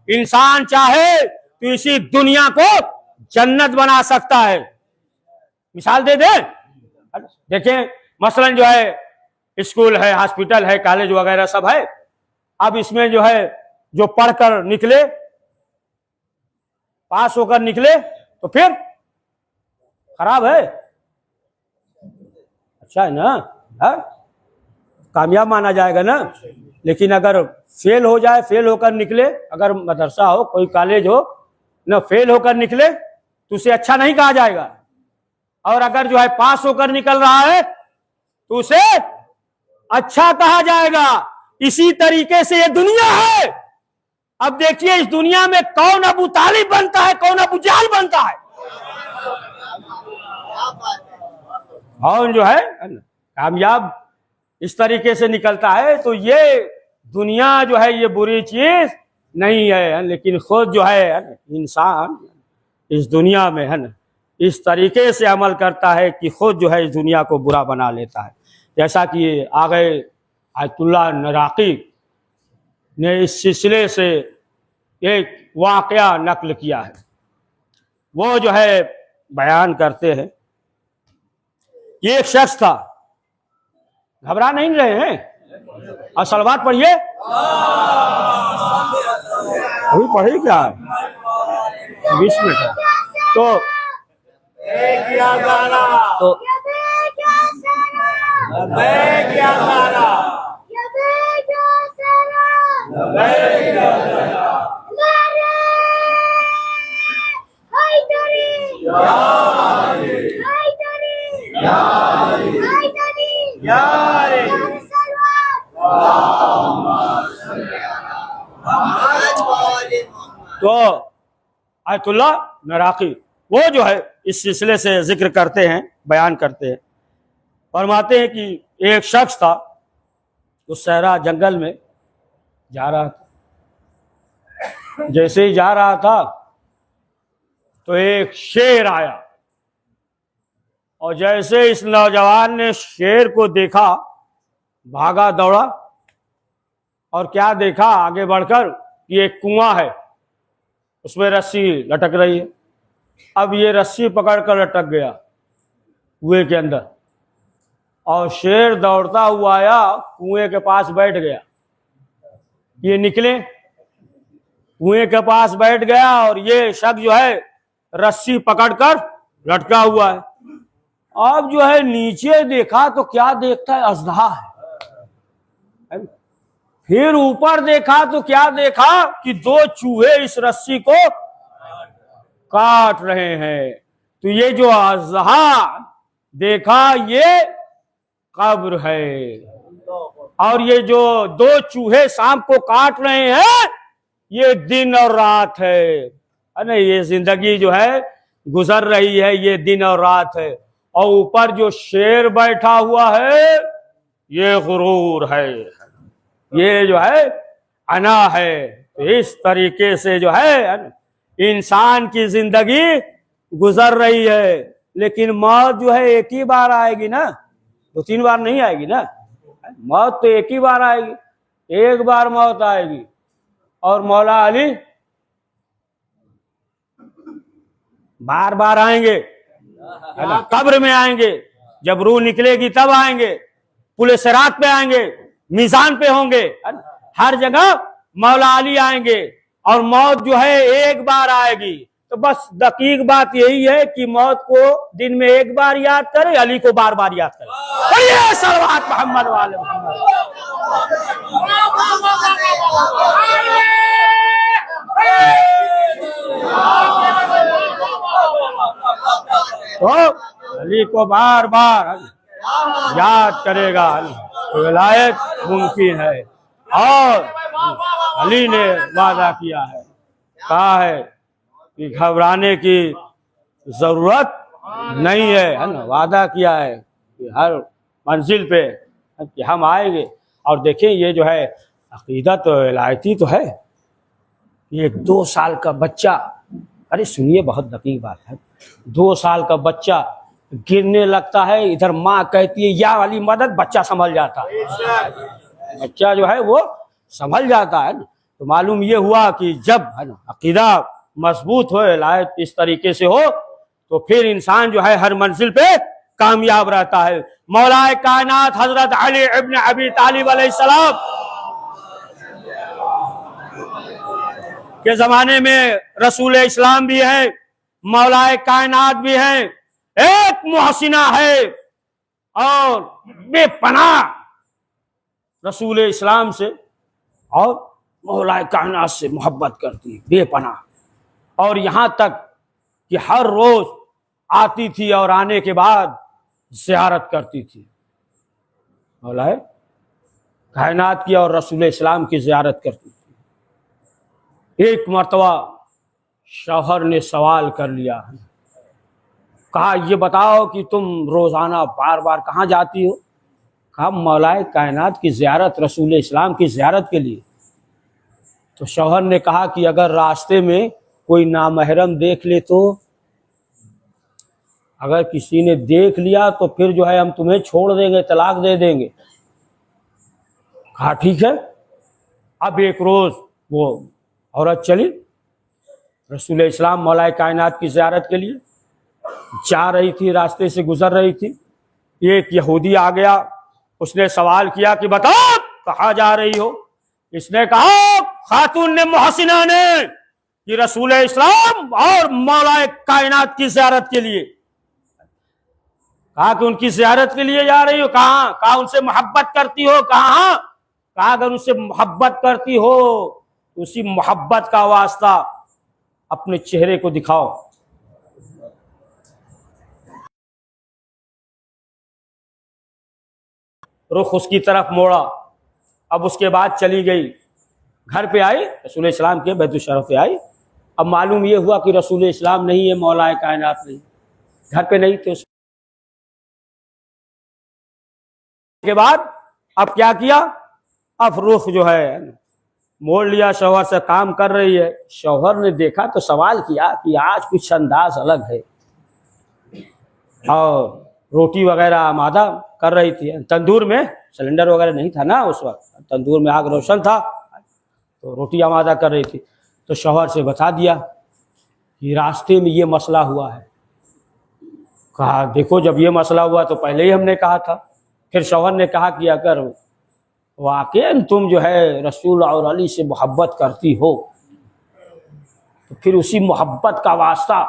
इंसान चाहे तो इसी दुनिया को जन्नत बना सकता है। मिसाल दे दे, देखें मसलन जो है स्कूल है, हॉस्पिटल है, कॉलेज वगैरह सब है। अब इसमें जो है जो पढ़कर निकले, पास होकर निकले, तो फिर खराब है, अच्छा है ना, है? कामयाब माना जाएगा ना। लेकिन अगर फेल हो जाए, फेल होकर निकले, अगर मदरसा हो, कोई कॉलेज हो ना, फेल होकर निकले तो उसे अच्छा नहीं कहा जाएगा। और अगर जो है पास होकर निकल रहा है तो उसे अच्छा कहा जाएगा। इसी तरीके से ये दुनिया है। अब देखिए इस दुनिया में कौन अबू तालिब बनता है, कौन अबू जहल बनता है, कौन जो है कामयाब इस तरीके से निकलता है। तो ये दुनिया जो है ये बुरी चीज नहीं है, लेकिन खुद जो है इंसान इस दुनिया में है ना इस तरीके से अमल करता है कि खुद जो है इस दुनिया को बुरा बना लेता है। जैसा कि आगे आयतुल्लाह नराकी ने इस सिलसिले से एक वाकया नकल किया है, वो जो है बयान करते हैं। ये एक शख्स था, घबरा नहीं रहे हैं, और सलवात पढ़िए, अभी पढ़ी क्या है 20 मिनट। तो तो आयतुल्लाह नराकी वो जो है इस सिलसिले से जिक्र करते हैं, बयान करते हैं, फरमाते हैं कि एक शख्स था, उस सहरा जंगल में जा रहा था। जैसे ही जा रहा था तो एक शेर आया, और जैसे इस नौजवान ने शेर को देखा, भागा दौड़ा, और क्या देखा, आगे बढ़कर कि एक कुआं है, उसमें रस्सी लटक रही है। अब ये रस्सी पकड़कर लटक गया कुएं के अंदर, और शेर दौड़ता हुआ आया, कुएं के पास बैठ गया। ये निकले, कुएं के पास बैठ गया, और ये शख्स जो है रस्सी पकड़कर लटका हुआ है। अब जो है नीचे देखा तो क्या देखता है, अजदहा है। फिर ऊपर देखा तो क्या देखा कि 2 चूहे इस रस्सी को काट रहे हैं। तो ये जो अजदहा देखा ये कब्र है, और ये जो 2 चूहे सांप को काट रहे हैं ये दिन और रात है। अरे ये जिंदगी जो है गुजर रही है, ये दिन और रात है। और ऊपर जो शेर बैठा हुआ है ये गुरूर है, ये जो है अना है। तो इस तरीके से जो है इंसान की जिंदगी गुजर रही है, लेकिन मौत जो है एक ही बार आएगी ना, 2-3 बार नहीं आएगी ना। मौत तो एक ही बार आएगी, एक बार मौत आएगी। और मौला अली बार बार आएंगे, कब्र में आएंगे, जब रूह निकलेगी तब आएंगे, पुल सिरात पे आएंगे, मीजान पे होंगे, हर जगह मौला अली आएंगे। और मौत जो है एक बार आएगी। तो बस दकीक बात यही है कि मौत को दिन में एक बार याद करे, अली को बार बार याद करे। सल्लल्लाहु मोहम्मद वाले मोहम्मद। तो अली को बार बार याद करेगा तो विलायत मुमकिन है। और अली ने वादा किया है, कहा है कि घबराने की जरूरत नहीं है ना। वादा किया है कि हर मंजिल पे कि हम आएंगे। और देखें ये जो है अकीदत विलायती तो है। ये 2 साल का बच्चा, अरे सुनिए बहुत दकीक बात है, 2 साल का बच्चा गिरने लगता है, इधर माँ कहती है या वाली मदद, बच्चा संभल जाता है। बच्चा जो है वो संभल जाता है। तो मालूम ये हुआ कि जब है ना अकीदा मजबूत हो, विलायत इस तरीके से हो, तो फिर इंसान जो है हर मंजिल पे कामयाब रहता है। मौलाए कायनात हजरत अली इब्न अबी तालिब अलैहिस्सलाम के जमाने में रसूल इस्लाम भी है, मौलाए कायनात भी है, एक मुहसिना है और बेपनाह रसूल इस्लाम से और मौलाए कायनात से मोहब्बत करती है, बेपनाह। और यहां तक कि हर रोज आती थी और आने के बाद ज़ियारत करती थी, मौलाए कायनात की और रसूल इस्लाम की ज़ियारत करती थी। एक मर्तबा शौहर ने सवाल कर लिया, कहा ये बताओ कि तुम रोजाना बार बार कहाँ जाती हो? कहा मौलाए कायनात की ज़ियारत, रसूल इस्लाम की ज़ियारत के लिए। तो शौहर ने कहा कि अगर रास्ते में कोई नामहरम देख ले तो? अगर किसी ने देख लिया तो फिर जो है हम तुम्हें छोड़ देंगे, तलाक दे देंगे। कहा ठीक है। अब एक रोज वो औरत चली रसूल इस्लाम मौलाए कायनात की ज़ियारत के लिए, जा रही थी, रास्ते से गुजर रही थी। एक यहूदी आ गया, उसने सवाल किया कि बताओ कहाँ जा रही हो? इसने कहा खातून ने मुहसिना ने कि रसूल इस्लाम और मौलाए कायनात की ज़ियारत के लिए। कहा कि उनकी ज़ियारत के लिए जा रही हो? कहाँ? कहा उनसे मोहब्बत करती हो? कहाँ? कहा अगर उनसे मोहब्बत करती हो उसी मोहब्बत का वास्ता अपने चेहरे को दिखाओ। रुख उसकी तरफ मोड़ा। अब उसके बाद चली गई, घर पे आई, रसूल इस्लाम के बैतुल शरफ पे आई। अब मालूम ये हुआ कि रसूल इस्लाम नहीं है, मौलाए कायनात नहीं, घर पे नहीं थे। के बाद अब क्या किया? अब रुख जो है मोड़ लिया, शौहर से काम कर रही है। शौहर ने देखा तो सवाल किया कि आज कुछ अंदाज अलग है, और रोटी वगैरह आमादा कर रही थी तंदूर में। सिलेंडर वगैरह नहीं था ना उस वक्त, तंदूर में आग रोशन था। तो रोटी आमादा कर रही थी, तो शौहर से बता दिया कि रास्ते में ये मसला हुआ है। कहा देखो जब ये मसला हुआ तो पहले ही हमने कहा था। फिर शौहर ने कहा कि अगर वाकई तुम जो है रसूल और अली से मोहब्बत करती हो तो फिर उसी मोहब्बत का वास्ता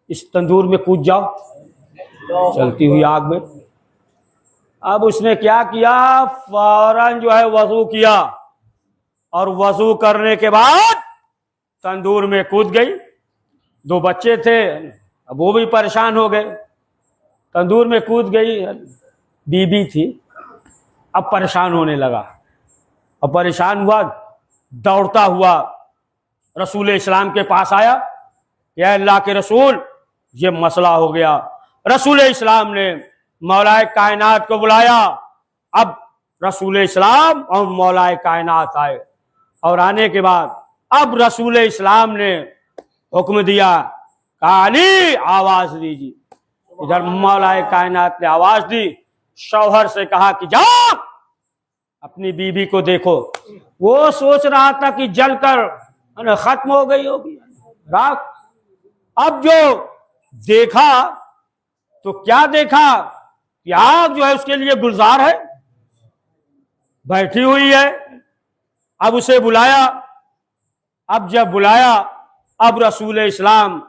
इस तंदूर में कूद जाओ, चलती हुई आग में। अब उसने क्या किया, फौरन जो है वजू किया और वजू करने के बाद तंदूर में कूद गई। 2 बच्चे थे, अब वो भी परेशान हो गए, तंदूर में कूद गई। बीबी थी, अब परेशान होने लगा। अब परेशान हुआ, दौड़ता हुआ रसूल इस्लाम के पास आया, या अल्लाह के रसूल ये मसला हो गया। रसूल इस्लाम ने मौलाए कायनात को बुलाया। अब रसूल इस्लाम और मौलाए कायनात आए, और आने के बाद अब रसूल इस्लाम ने हुक्म दिया, कहा अली आवाज दीजिए। इधर मौलाए कायनात ने आवाज दी, शौहर से कहा कि जाओ अपनी बीबी को देखो। वो सोच रहा था कि जलकर खत्म हो गई होगी राख। अब जो देखा तो क्या देखा कि आग जो है उसके लिए गुलजार है, बैठी हुई है। अब उसे बुलाया। अब जब बुलाया, अब रसूल इस्लाम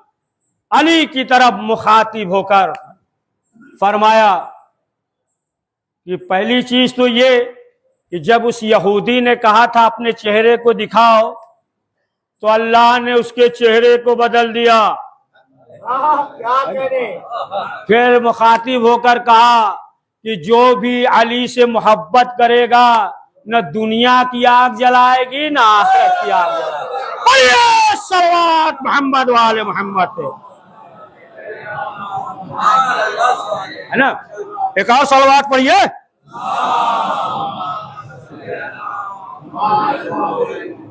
अली की तरफ मुखातिब होकर फरमाया कि पहली चीज तो ये कि जब उस यहूदी ने कहा था अपने चेहरे को दिखाओ, तो अल्लाह ने उसके चेहरे को बदल दिया। फिर मुखातिब होकर कहा कि जो भी अली से मोहब्बत करेगा न दुनिया की आग जलाएगी न आखिरत की आग जलाएगी। सल्लल्लाहु मोहम्मद वाले मोहम्मद है ना, एक और सलवात पढ़िए।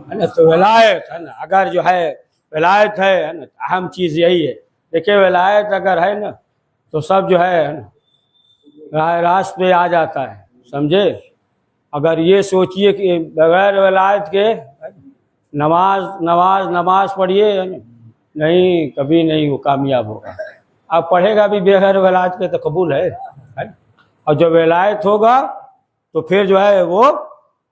है ना, तो विलायत है ना, अगर जो है विलायत है ना, अहम चीज यही है। देखिए विलायत अगर है ना तो सब जो है ना राह रास्त पे आ जाता है, समझे। अगर ये सोचिए कि बगैर विलायत के नमाज पढ़िए, नहीं कभी नहीं वो कामयाब होगा। अब पढ़ेगा भी बगैर विलायत के तो कबूल है। और जब विलायत होगा तो फिर जो है वो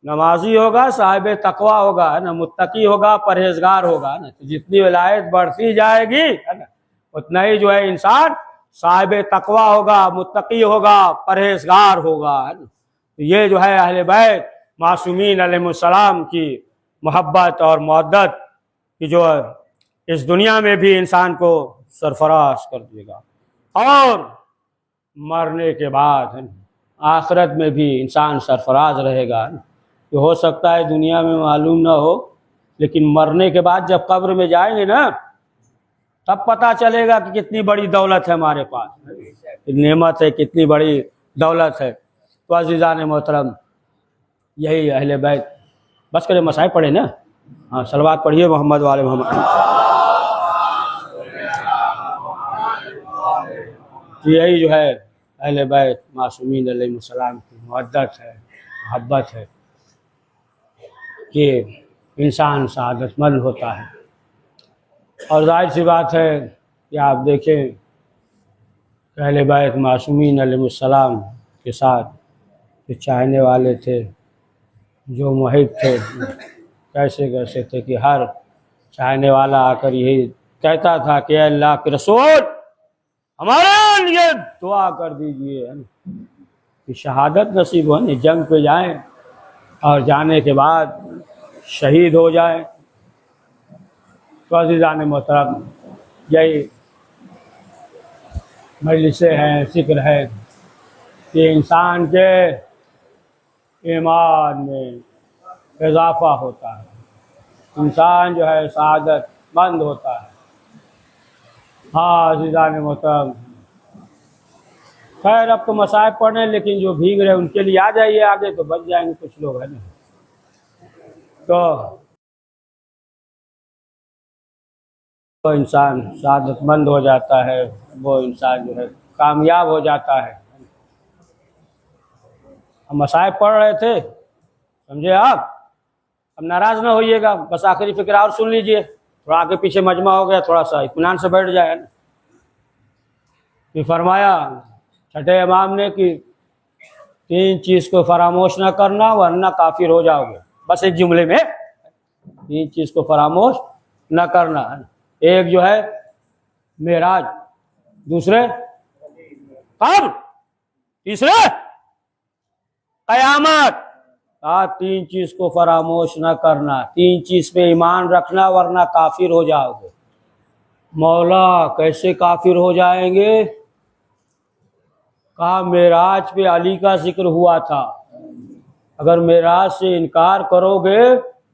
नमाजी होगा, साहिब तकवा होगा, है ना, मुत्तकी होगा, परहेजगार होगा ना। तो जितनी विलायत बढ़ती जाएगी है ना, उतना ही जो है इंसान साहिब तकवा होगा, मुत्तकी होगा, परहेजगार होगा, है ना। तो ये जो है अहले बैत मासूमीन अलैहिस्सलाम की मोहब्बत और मवद्दत की जो इस दुनिया में भी इंसान को सरफराज कर देगा, और मरने के बाद है ना आखिरत में भी इंसान सरफराज रहेगा। तो हो सकता है दुनिया में मालूम ना हो, लेकिन मरने के बाद जब कब्र में जाएंगे ना तब पता चलेगा कि कितनी बड़ी दौलत है हमारे पास, नेमत है, कितनी बड़ी दौलत है। तो अज़ीज़ान मोहतरम, यही अहले बैत। बस करे मसाइब पढ़े ना, हाँ सलवात पढ़िए मोहम्मद वाले मोहम्मद। यही जो है अहले बैत मासूमीन अलैहिस्सलाम की मवद्दत है, मोहब्बत है कि इंसान सआदतमंद होता है। और जाहिर सी बात है कि आप देखें अहले बैत मासूमीन अलैहिस्सलाम के साथ जो चाहने वाले थे, जो मुहिब थे, कैसे कैसे थे कि हर चाहने वाला आकर यही कहता था कि अल्लाह के रसूल हमारे लिए दुआ कर दीजिए कि शहादत नसीब हो, जंग पे जाएं और जाने के बाद शहीद हो जाएं। तो अज़ीज़ान मोहतरम, यही मजलिसें हैं, ज़िक्र है कि इंसान के ईमान में इजाफा होता है, इंसान जो है सआदतमंद होता है। हाँ अज़ीज़ान मोहतरम, खैर अब तो मसाइब पढ़ने, लेकिन जो भीग रहे उनके लिए आ जाइए आगे, तो बच जाएंगे कुछ लोग, है ना। तो इंसान सआदतमंद हो जाता है, वो इंसान जो है कामयाब हो जाता है। हम मसाइब पढ़ रहे थे, समझे आप। अब नाराज ना होइएगा, बस आखिरी फिक्र और सुन लीजिए, थोड़ा आगे पीछे मजमा हो गया, थोड़ा सा इत्मीनान से बैठ जाए ना। फिर फरमाया छठे इमाम ने कि 3 चीज़ को फरामोश ना करना वरना काफिर हो जाओगे। बस एक जुमले में 3 चीज़ को फरामोश ना करना। एक जो है मेराज, दूसरे कब्र, तीसरे कयामत। 3 चीज को फरामोश न करना, 3 चीज पे ईमान रखना वरना काफिर हो जाओगे। मौला कैसे काफिर हो जाएंगे? कहा मेराज पे अली का जिक्र हुआ था, अगर मेराज से इनकार करोगे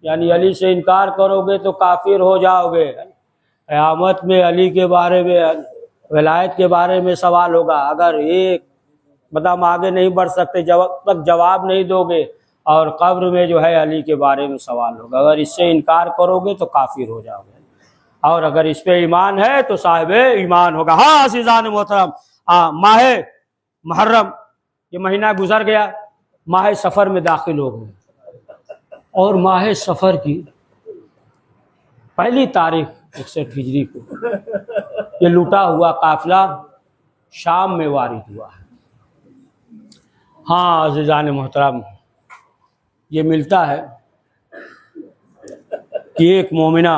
यानी अली से इनकार करोगे तो काफिर हो जाओगे। क़यामत में अली के बारे में, विलायत के बारे में सवाल होगा, अगर एक कदम आगे नहीं बढ़ सकते जब तक जवाब नहीं दोगे, और कब्र में जो है अली के बारे में सवाल होगा, अगर इससे इनकार करोगे तो काफिर हो जाओगे, और अगर इस पे ईमान है तो साहिब ईमान होगा। हाँ अज़ीज़ान मोहतरम, माह मुहर्रम ये महीना गुजर गया, माह सफ़र में दाखिल हो गए, और माह सफ़र की पहली तारीख 61 हिजरी को ये लूटा हुआ काफिला शाम में वारिद हुआ है। हाँ अज़ीज़ान मोहतरम, ये मिलता है कि एक मोमिना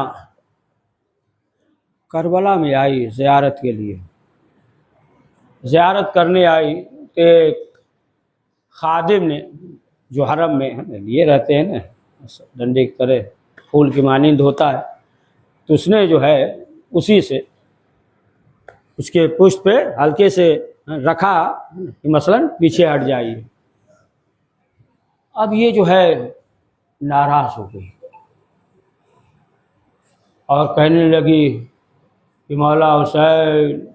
करबला में आई ज़ियारत के लिए, ज़ियारत करने आई तो एक खादिम ने जो हरम में लिए रहते हैं ना, डंडे की तरह फूल की मानिंद होता है, तो उसने जो है उसी से उसके पुष्ट पे हल्के से रखा कि मसलन पीछे हट जाइए। अब ये जो है नाराज़ हो गई और कहने लगी कि मौला हुसैन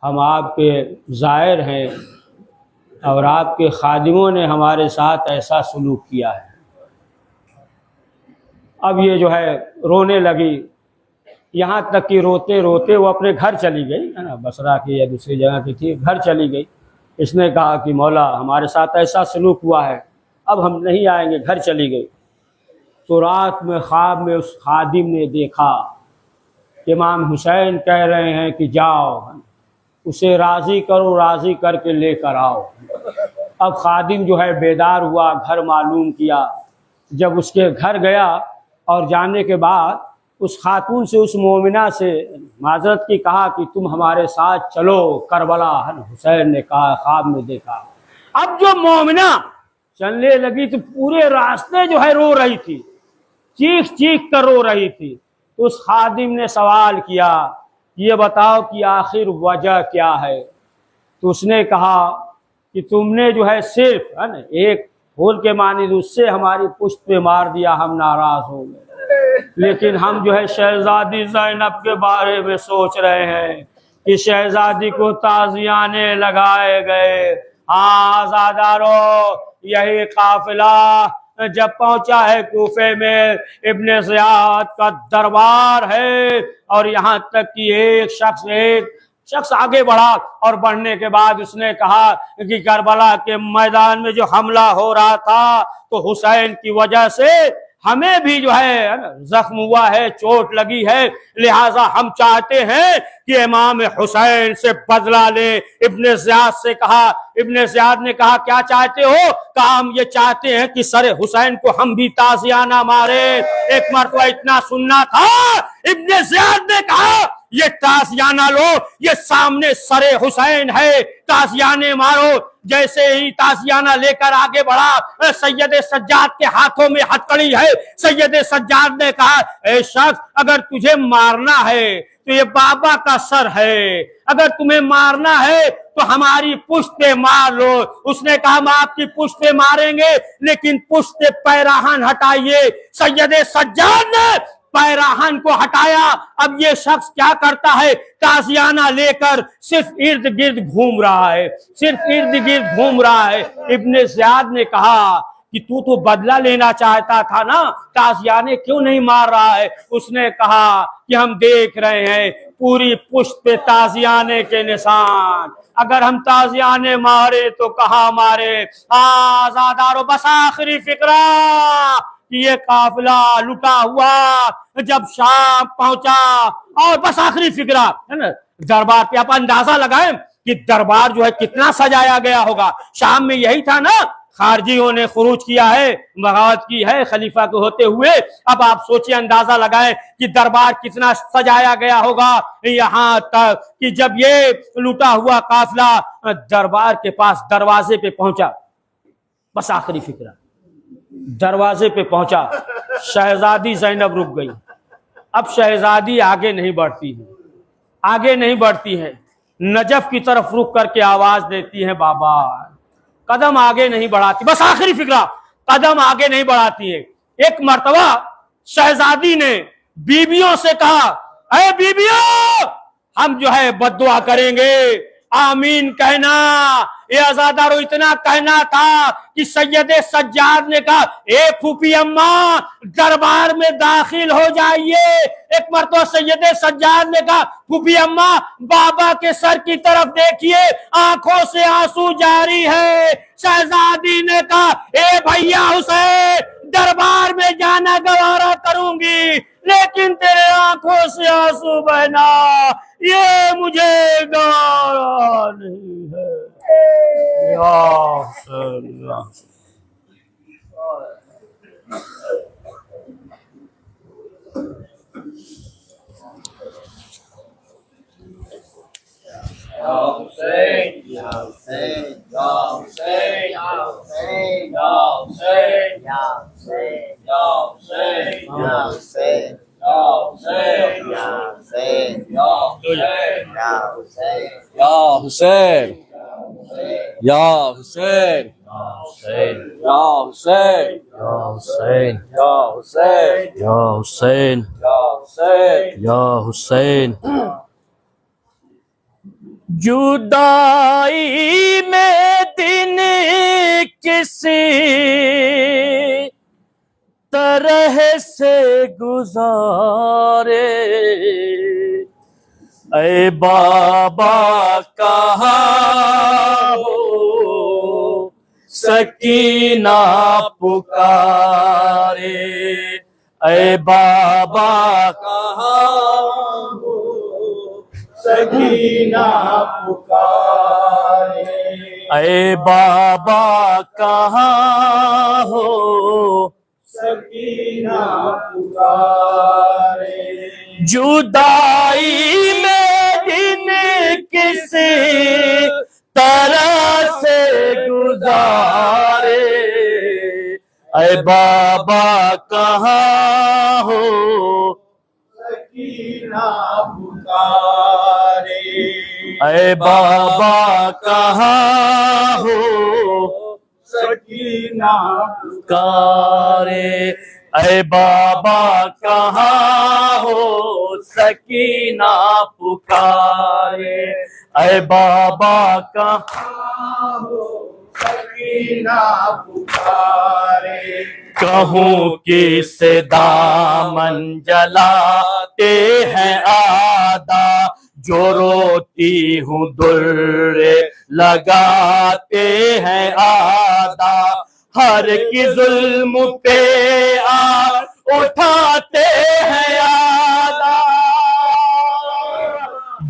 हम आपके ज़ायर हैं और आपके खादिमों ने हमारे साथ ऐसा सलूक किया है। अब ये जो है रोने लगी, यहाँ तक कि रोते रोते वो अपने घर चली गई, है ना, बसरा की या दूसरी जगह की थी, घर चली गई। इसने कहा कि मौला हमारे साथ ऐसा सलूक हुआ है, अब हम नहीं आएंगे, घर चली गई। तो रात में ख्वाब में उस खादिम ने देखा कि इमाम हुसैन कह रहे हैं कि जाओ उसे राज़ी करो, राज़ी करके लेकर आओ। अब खादिम जो है बेदार हुआ, घर मालूम किया। जब उसके घर गया और जाने के बाद उस खातून से, उस मोमिना से माजरत की कहा कि तुम हमारे साथ चलो करबला। हुसैन ने कहा ख्वाब में देखा। अब जो मोमिना चलने लगी तो पूरे रास्ते जो है रो रही थी, चीख चीख कर रो रही थी। तो उस खादिम ने सवाल किया ये बताओ कि आखिर वजह क्या है? तो उसने कहा कि तुमने जो है सिर्फ है ना एक फूल के मानिंद उससे हमारी पुष्ट पे मार दिया, हम नाराज हो गए, लेकिन हम जो है शहजादी ज़ैनब के बारे में सोच रहे हैं कि शहजादी को ताज़ियाने लगाए गए। हाँ आज़ादारों, यही काफिला जब पहुंचा है कूफे में, इब्ने ज़ियाद का दरबार है, और यहाँ तक कि एक शख्स आगे बढ़ा, और बढ़ने के बाद उसने कहा कि करबला के मैदान में जो हमला हो रहा था तो हुसैन की वजह से हमें भी जो है जख्म हुआ है, चोट लगी है, लिहाजा हम चाहते हैं कि इमाम हुसैन से बदला ले। इब्ने ज़ियाद से कहा, इब्ने ज़ियाद ने कहा क्या चाहते हो? कहा हम ये चाहते हैं कि सरे हुसैन को हम भी ताज़ियाना मारे। एक मरतबा इतना सुनना था, इब्ने ज़ियाद ने कहा ये ताज़ियाना लो, ये सामने सरे हुसैन है, ताज़ियाने मारो। जैसे ही ताज़ियाना लेकर आगे बढ़ा, सैयद सज्जाद के हाथों में हथकड़ी है। सैयद सज्जाद ने कहा ए शख्स, अगर तुझे मारना है तो ये बाबा का सर है, अगर तुम्हें मारना है तो हमारी पुष्ट पे मार लो। उसने कहा हम आपकी पुष्ट पे मारेंगे, लेकिन पुष्ट पे पैराहन हटाइए। सैयद सज्जाद ने पैराहन को हटाया। अब ये शख्स क्या करता है? ताज़ियाना लेकर सिर्फ इर्द गिर्द घूम रहा है, सिर्फ इर्द गिर्द घूम रहा है। इब्ने ज़ियाद ने कहा कि तू तो बदला लेना चाहता था ना, ताज़ियाने क्यों नहीं मार रहा है? उसने कहा कि हम देख रहे हैं पूरी पुष्ट पे ताज़ियाने के निशान, अगर हम ताज़ियाने मारे तो कहाँ मारे? आज़ादारों, बस आखिरी फिक्रा कि ये काफिला लुटा हुआ जब शाम पहुंचा, और बस आखिरी फिक्रा है ना, दरबार पे आप अंदाजा लगाएं कि दरबार जो है कितना सजाया गया होगा। शाम में यही था ना, खारजियों ने खुरूज किया है, बगावत की है खलीफा के होते हुए। अब आप सोचिए, अंदाजा लगाएं कि दरबार कितना सजाया गया होगा, यहाँ तक कि जब ये लूटा हुआ काफिला दरबार के पास दरवाजे पे पहुंचा, बस आखिरी फिक्रा, दरवाजे पे पहुंचा, शहजादी ज़ैनब रुक गई। अब शहजादी आगे नहीं बढ़ती है, आगे नहीं बढ़ती है, नजफ की तरफ रुक करके आवाज देती है, बाबा। कदम आगे नहीं बढ़ाती, बस आखिरी फिक्रा, कदम आगे नहीं बढ़ाती है। एक मर्तबा शहजादी ने बीबियों से कहा, अरे बीबियों, हम जो है बद्दुआ करेंगे, आमीन कहना। ये अज़ादारो इतना कहना था कि सैयदे सज्जाद ने कहा, ए फूफी अम्मा दरबार में दाखिल हो जाइए। एक मर्तबा सैयदे सज्जाद ने कहा, फूफी अम्मा बाबा के सर की तरफ देखिए, आंखों से आंसू जारी है। शहजादी ने कहा, ए भैया हुसैन, दरबार में जाना गवारा करूंगी, लेकिन तेरे आंखों से आंसू बहना ये मुझे गवारा नहीं है। या सल्लल्लाह। हुसैन, या हुसैन, या हुसैन, या हुसैन, या हुसैन, या हुसैन, या हुसैन, या हुसैन। जुदाई में दिन किसी तरह से गुजारे, ऐ बाबा कहाँ हो, सकीना पुकारे, ऐ बाबा कहाँ हो, सकीना पुकारे, ऐ बाबा कहाँ हो, सकीना पुकारे। जुदाई में दिन किसी तरह से गुजारे, ऐ बाबा कहाँ हो, सकीना पुकारे, ऐ बाबा कहाँ हो, सकीना पुकारे, ऐ बाबा कहाँ हो, सकीना पुकारे, ऐ बाबा कहाँ हो, सकीना पुकारे। कहूँ किस दामन जलाते हैं आदा, जो रोती हूँ दुर्रे लगाते हैं आदा, हर की जुल्म पे आ उठाते हैं आदा।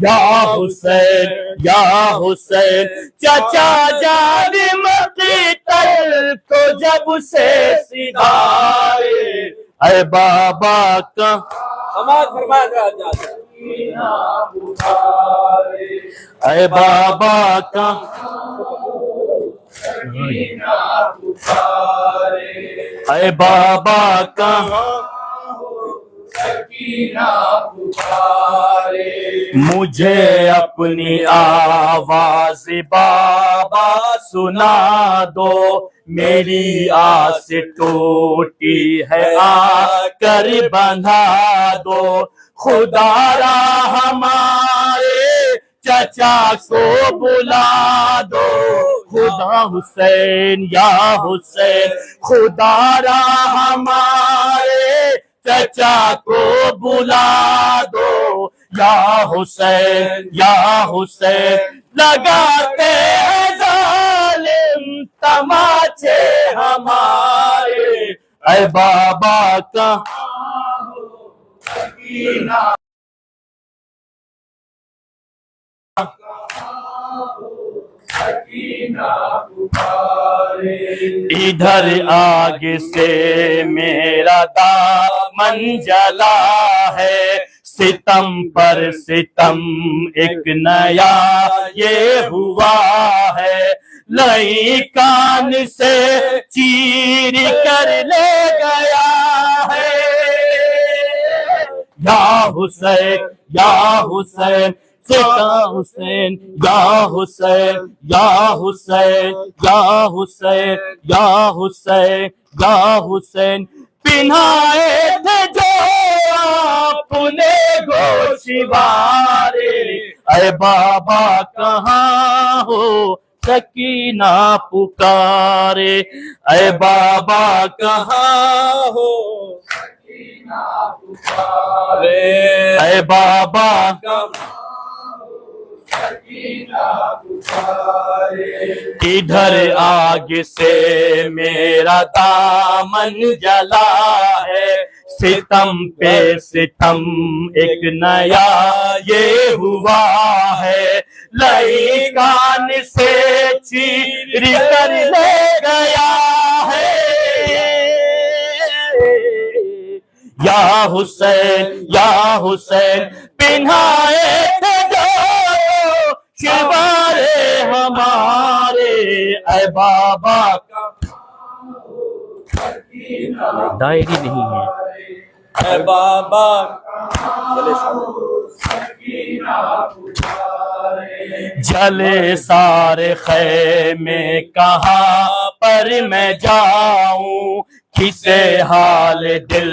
या हुसैन, या हुसैन, चाचा जालिम क़त्ल को जब से सिधारे, ऐ बाबा का समाज फरमाया, ऐ बाबा का ऐ बाबा का मुझे अपनी आवाज बाबा सुना दो, मेरी आस टूटी है आकर बंधा दो, खुदारा हमारे चचा को बुला दो, खुदा हुसैन, या हुसैन, खुदारा हमारे चचा को बुला दो, या हुसैन, या हुसैन, लगाते हैं जालिम तमाचे हमारे, ऐ बाबा कहाँ इधर आगे से मेरा दामन जला है, सितम पर सितम एक नया ये हुआ है, लई कान से चीर कर ले गया है। या हुसैन या हुसैन सिता हुसैन, या हुसैन या हुसैन या हुसैन या हुसैन या हुसैन, पिन्हाए थे जो आपने गोशवारे, ऐ बाबा कहाँ हो सकीना पुकारे, ऐ बाबा कहाँ हो सकीना पुकारे, ऐ बाबा इधर आगे से मेरा दामन जला है, सितम पे सितम एक नया ये हुआ है, लई कान से चीर कर ले गया है। या हुसैन पिन्हाए थे जो शिवारे हमारे, ऐ बाबा डायरी नहीं है, ऐ बाबा जले सारे खैमे कहाँ पर मैं जाऊं, किसे हाल दिल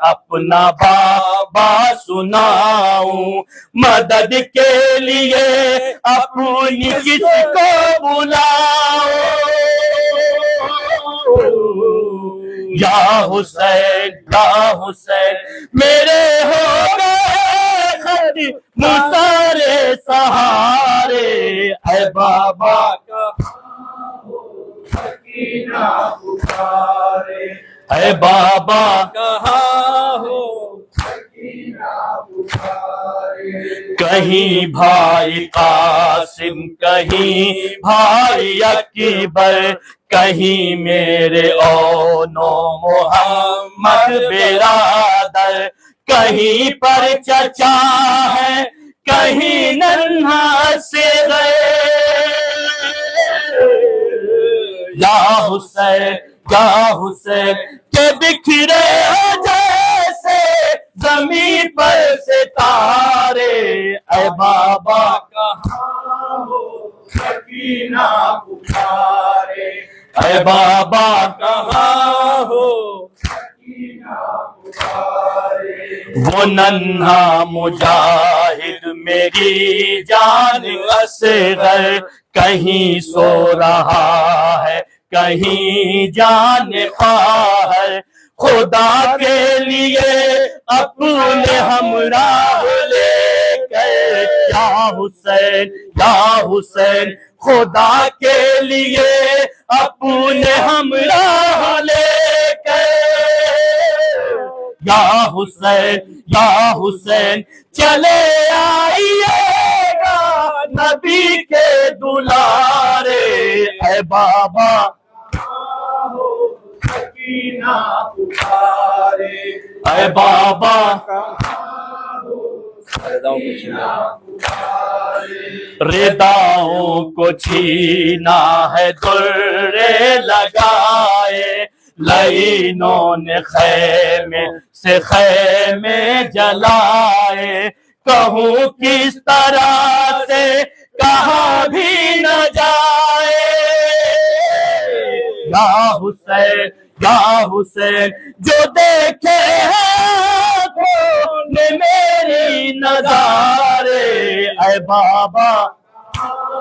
अपना बाबा सुनाऊं, मदद के लिए अपनी किसको बुलाऊं। या हुसैन मेरे हो गए खड़ी मुसारे सहारे, ऐ बाबा ऐ बाबा कहाँ हो कहीं भाई कासिम, कहीं भाई अकबर, कहीं मेरे ओनो मोहम्मद बिरादर, कहीं पर चचा है कहीं नन्हा से गए। या हुसैन के बिखरे हो जैसे जमीन पर सितारे, ऐ बाबा कहाँ हो सकीना पुकारे, ऐ बाबा कहाँ हो सकीना पुकारे। वो नन्हा मुजाहिद मेरी जान असगर, कहीं सो रहा है कहीं जान ख्वाहर, खुदा के लिए अपने हमराह लेकर। या हुसैन खुदा के लिए अपने हमराह लेकर। या हुसैन चले आइएगा नबी के दुलारे, ऐ बाबा सकीना पुकारे, ऐ बाबा रिदाओं को छीना है दुर्रे लगाए, लाइनों ने खैमे से खैमे जलाए, कहूँ किस तरह से कहा भी न जाए। या हुसैन जो देखे हैं ने मेरी नजारे, ऐ बाबा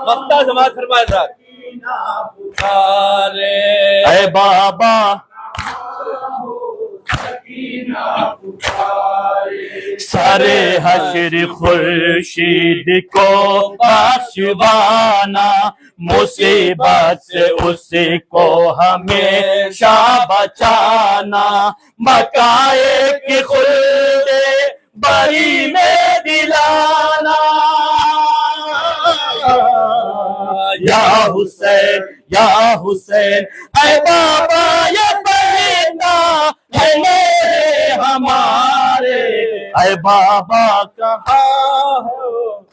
मक्ता जमात फरमाए पुकारे, ऐ बाबा सारे हश्र खुर्शीद को बाशवाना, मुसीबत से उसी को हमेशा बचाना, बकाए की खुल्दे बरी में दिलाना। या हुसैन ऐ बाबा ये बहना है मेरे हमारे, ऐ बाबा कहाँ हो,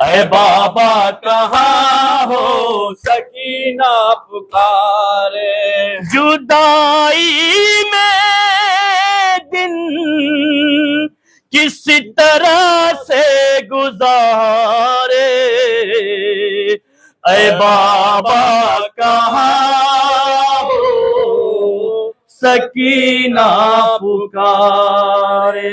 ऐ बाबा कहाँ हो, सकीना पुकारे। जुदाई में दिन किस तरह से गुजारे, ऐ बाबा कहाँ हो, सकीना पुकारे।